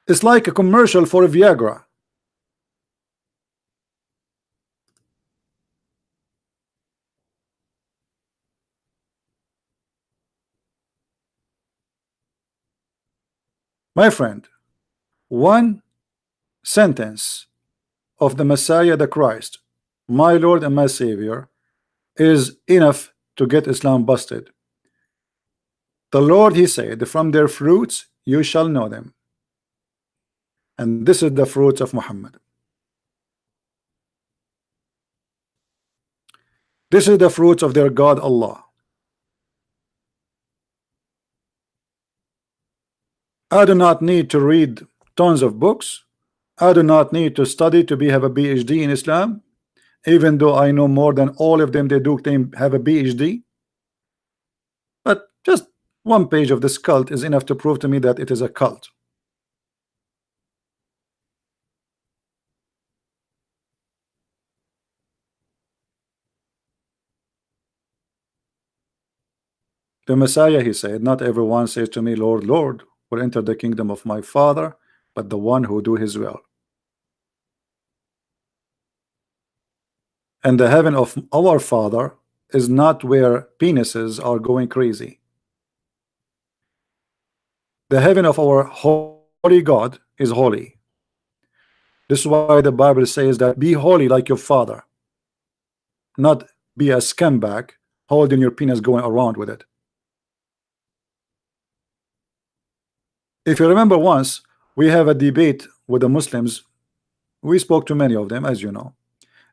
It's like a commercial for a Viagra. My friend, one sentence of the Messiah, the Christ, my Lord and my Savior, is enough to get Islam busted. The Lord, he said, from their fruits you shall know them. And this is the fruits of Muhammad. This is the fruits of their God Allah. I do not need to read tons of books. I do not need to study to have a PhD in Islam, even though I know more than all of them. They have a PhD. But just one page of this cult is enough to prove to me that it is a cult. The Messiah, he said, not everyone says to me, Lord, Lord, will enter the kingdom of my Father, but the one who do his will. And the heaven of our Father is not where penises are going crazy. The heaven of our holy God is holy. This is why the Bible says that be holy like your Father, not be a scumbag holding your penis going around with it. If you remember, once we have a debate with the Muslims. We spoke to many of them, as you know,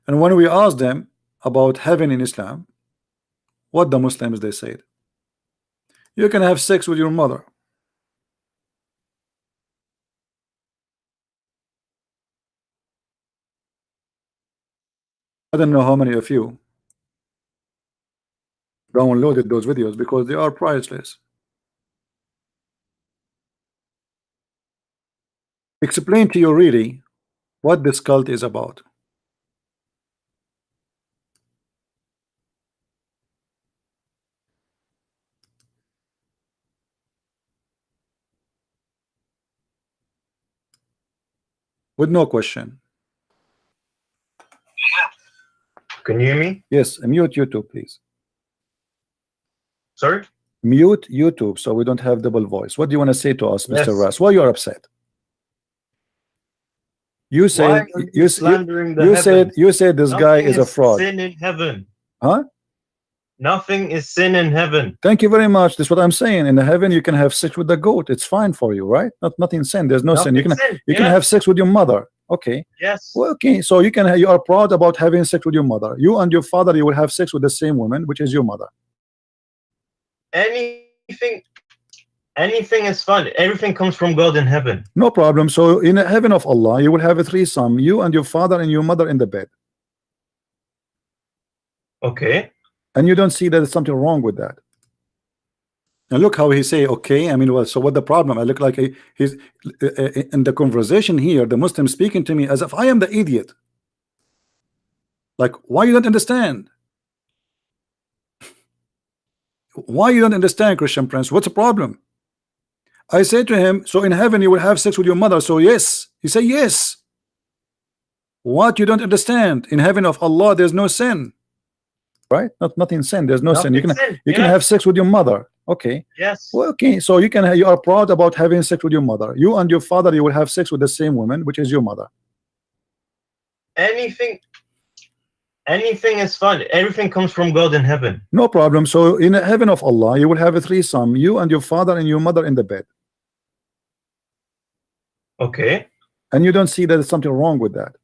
and when we asked them about heaven in Islam, what the Muslims they said, you can have sex with your mother. I don't know how many of you downloaded those videos because they are priceless. Explain to you really what this cult is about. With no question. Can you hear me? Yes, mute YouTube, please. Sorry? Mute YouTube so we don't have double voice. What do you want to say to us, Yes. Mr. Ras? Why you are upset? You said Why are you slandering the you said this Nothing guy is a fraud. Sin in heaven. Huh? Nothing is sin in heaven. Thank you very much. That's what I'm saying. In the heaven, you can have sex with the goat. It's fine for you, right? Nothing sin. There's no sin. You can have sex with your mother. Okay. Yes. Well, okay. So you are proud about having sex with your mother. You and your father, you will have sex with the same woman, which is your mother. Anything is fun. Everything comes from God in heaven. No problem. So in the heaven of Allah, you will have a threesome. You and your father and your mother in the bed. Okay. And you don't see that there's something wrong with that. And look how he say, okay. I mean, well, so what the problem? I look like he's in the conversation here, the Muslim speaking to me as if I am the idiot. Like, why you don't understand? Why you don't understand, Christian Prince? What's the problem? I say to him, so in heaven you will have sex with your mother. So yes. He say yes. What you don't understand? In heaven of Allah, there's no sin. Right? Nothing sin. There's no sin. You can have sex with your mother. Okay. Yes. Well, okay. So you are proud about having sex with your mother. You and your father, you will have sex with the same woman, which is your mother. Anything is fun. Everything comes from God in heaven. No problem. So in the heaven of Allah, you will have a threesome. You and your father and your mother in the bed. Okay. And you don't see that there's something wrong with that.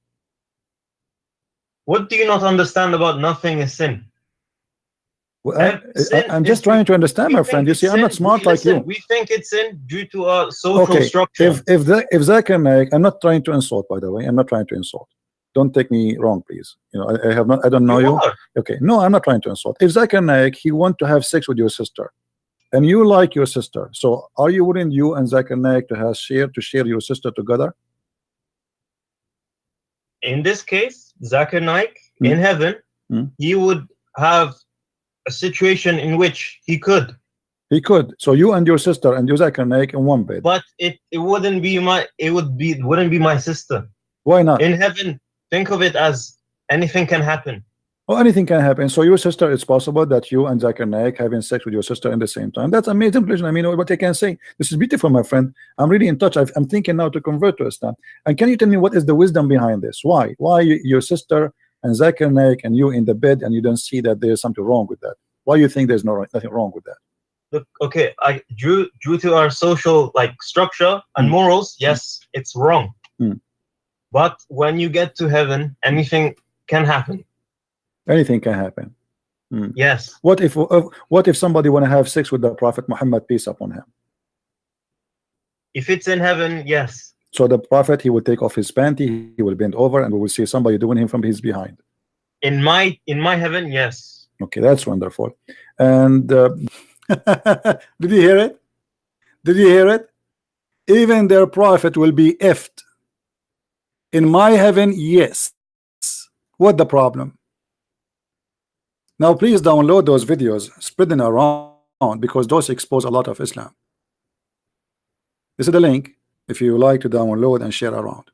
What do you not understand about nothing is sin? Well, I'm just trying to understand, my friend. You see, I'm not smart like you. We think it's sin due to our social structure. If Zakir Naik, I'm not trying to insult, by the way. I'm not trying to insult. Don't take me wrong, please. You know, I don't know you. Okay, no, I'm not trying to insult. If Zakir Naik, he want to have sex with your sister, and you like your sister, so are you willing, you and Zakir Naik, to share your sister together? In this case, Zakir Naik in heaven, he would have a situation in which he could. He could. So you and your sister and your Zakir Naik in one bed. But it wouldn't be my sister. Why not? In heaven, think of it as anything can happen. Well, anything can happen. So your sister, it's possible that you and Zakir Naik having sex with your sister at the same time. That's amazing. I mean, what I can say. This is beautiful, my friend. I'm really in touch. I'm thinking now to convert to Islam. And can you tell me what is the wisdom behind this? Why your sister and Zakir Naik and you in the bed, and you don't see that there's something wrong with that? Why you think there's nothing wrong with that? Look, okay, due to our social structure and morals, yes, it's wrong. But when you get to heaven, anything can happen. Anything can happen. Yes. What if somebody want to have sex with the Prophet Muhammad, peace upon him? If it's in heaven, yes. So the Prophet, he will take off his panty, he will bend over, and we will see somebody doing him from his behind. In my heaven, yes. Okay, that's wonderful. And did you hear it? Did you hear it? Even their prophet will be effed. In my heaven, yes. What the problem? Now please download those videos, spread them around, because those expose a lot of Islam. This is the link if you like to download and share around.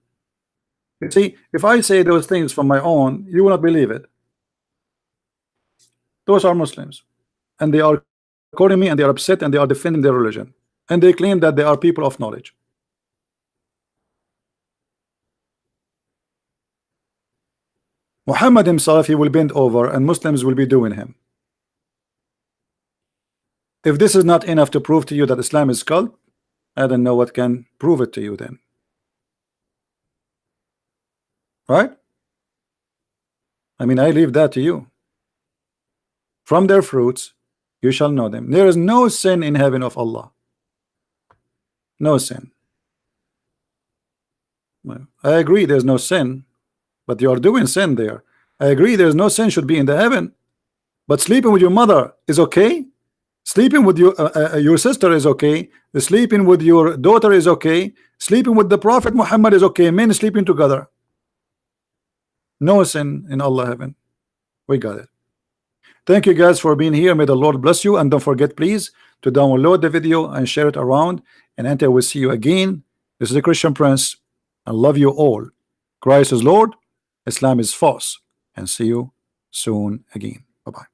You see, if I say those things from my own, you will not believe it. Those are Muslims, and they are quoting me, and they are upset, and they are defending their religion, and they claim that they are people of knowledge. Muhammad himself, he will bend over, and Muslims will be doing him. If this is not enough to prove to you that Islam is cult, I don't know what can prove it to you then. Right? I mean, I leave that to you. From their fruits you shall know them. There is no sin in heaven of Allah. No sin. Well, I agree there's no sin, but you are doing sin there. I agree there's no sin should be in the heaven, but sleeping with your mother is okay. Sleeping with your sister is okay. Sleeping with your daughter is okay. Sleeping with the Prophet Muhammad is okay. Men sleeping together. No sin in Allah heaven. We got it. Thank you guys for being here. May the Lord bless you, and don't forget please to download the video and share it around, and until we see you again, this is the Christian Prince. I love you all. Christ is Lord, Islam is false, and see you soon again. Bye-bye.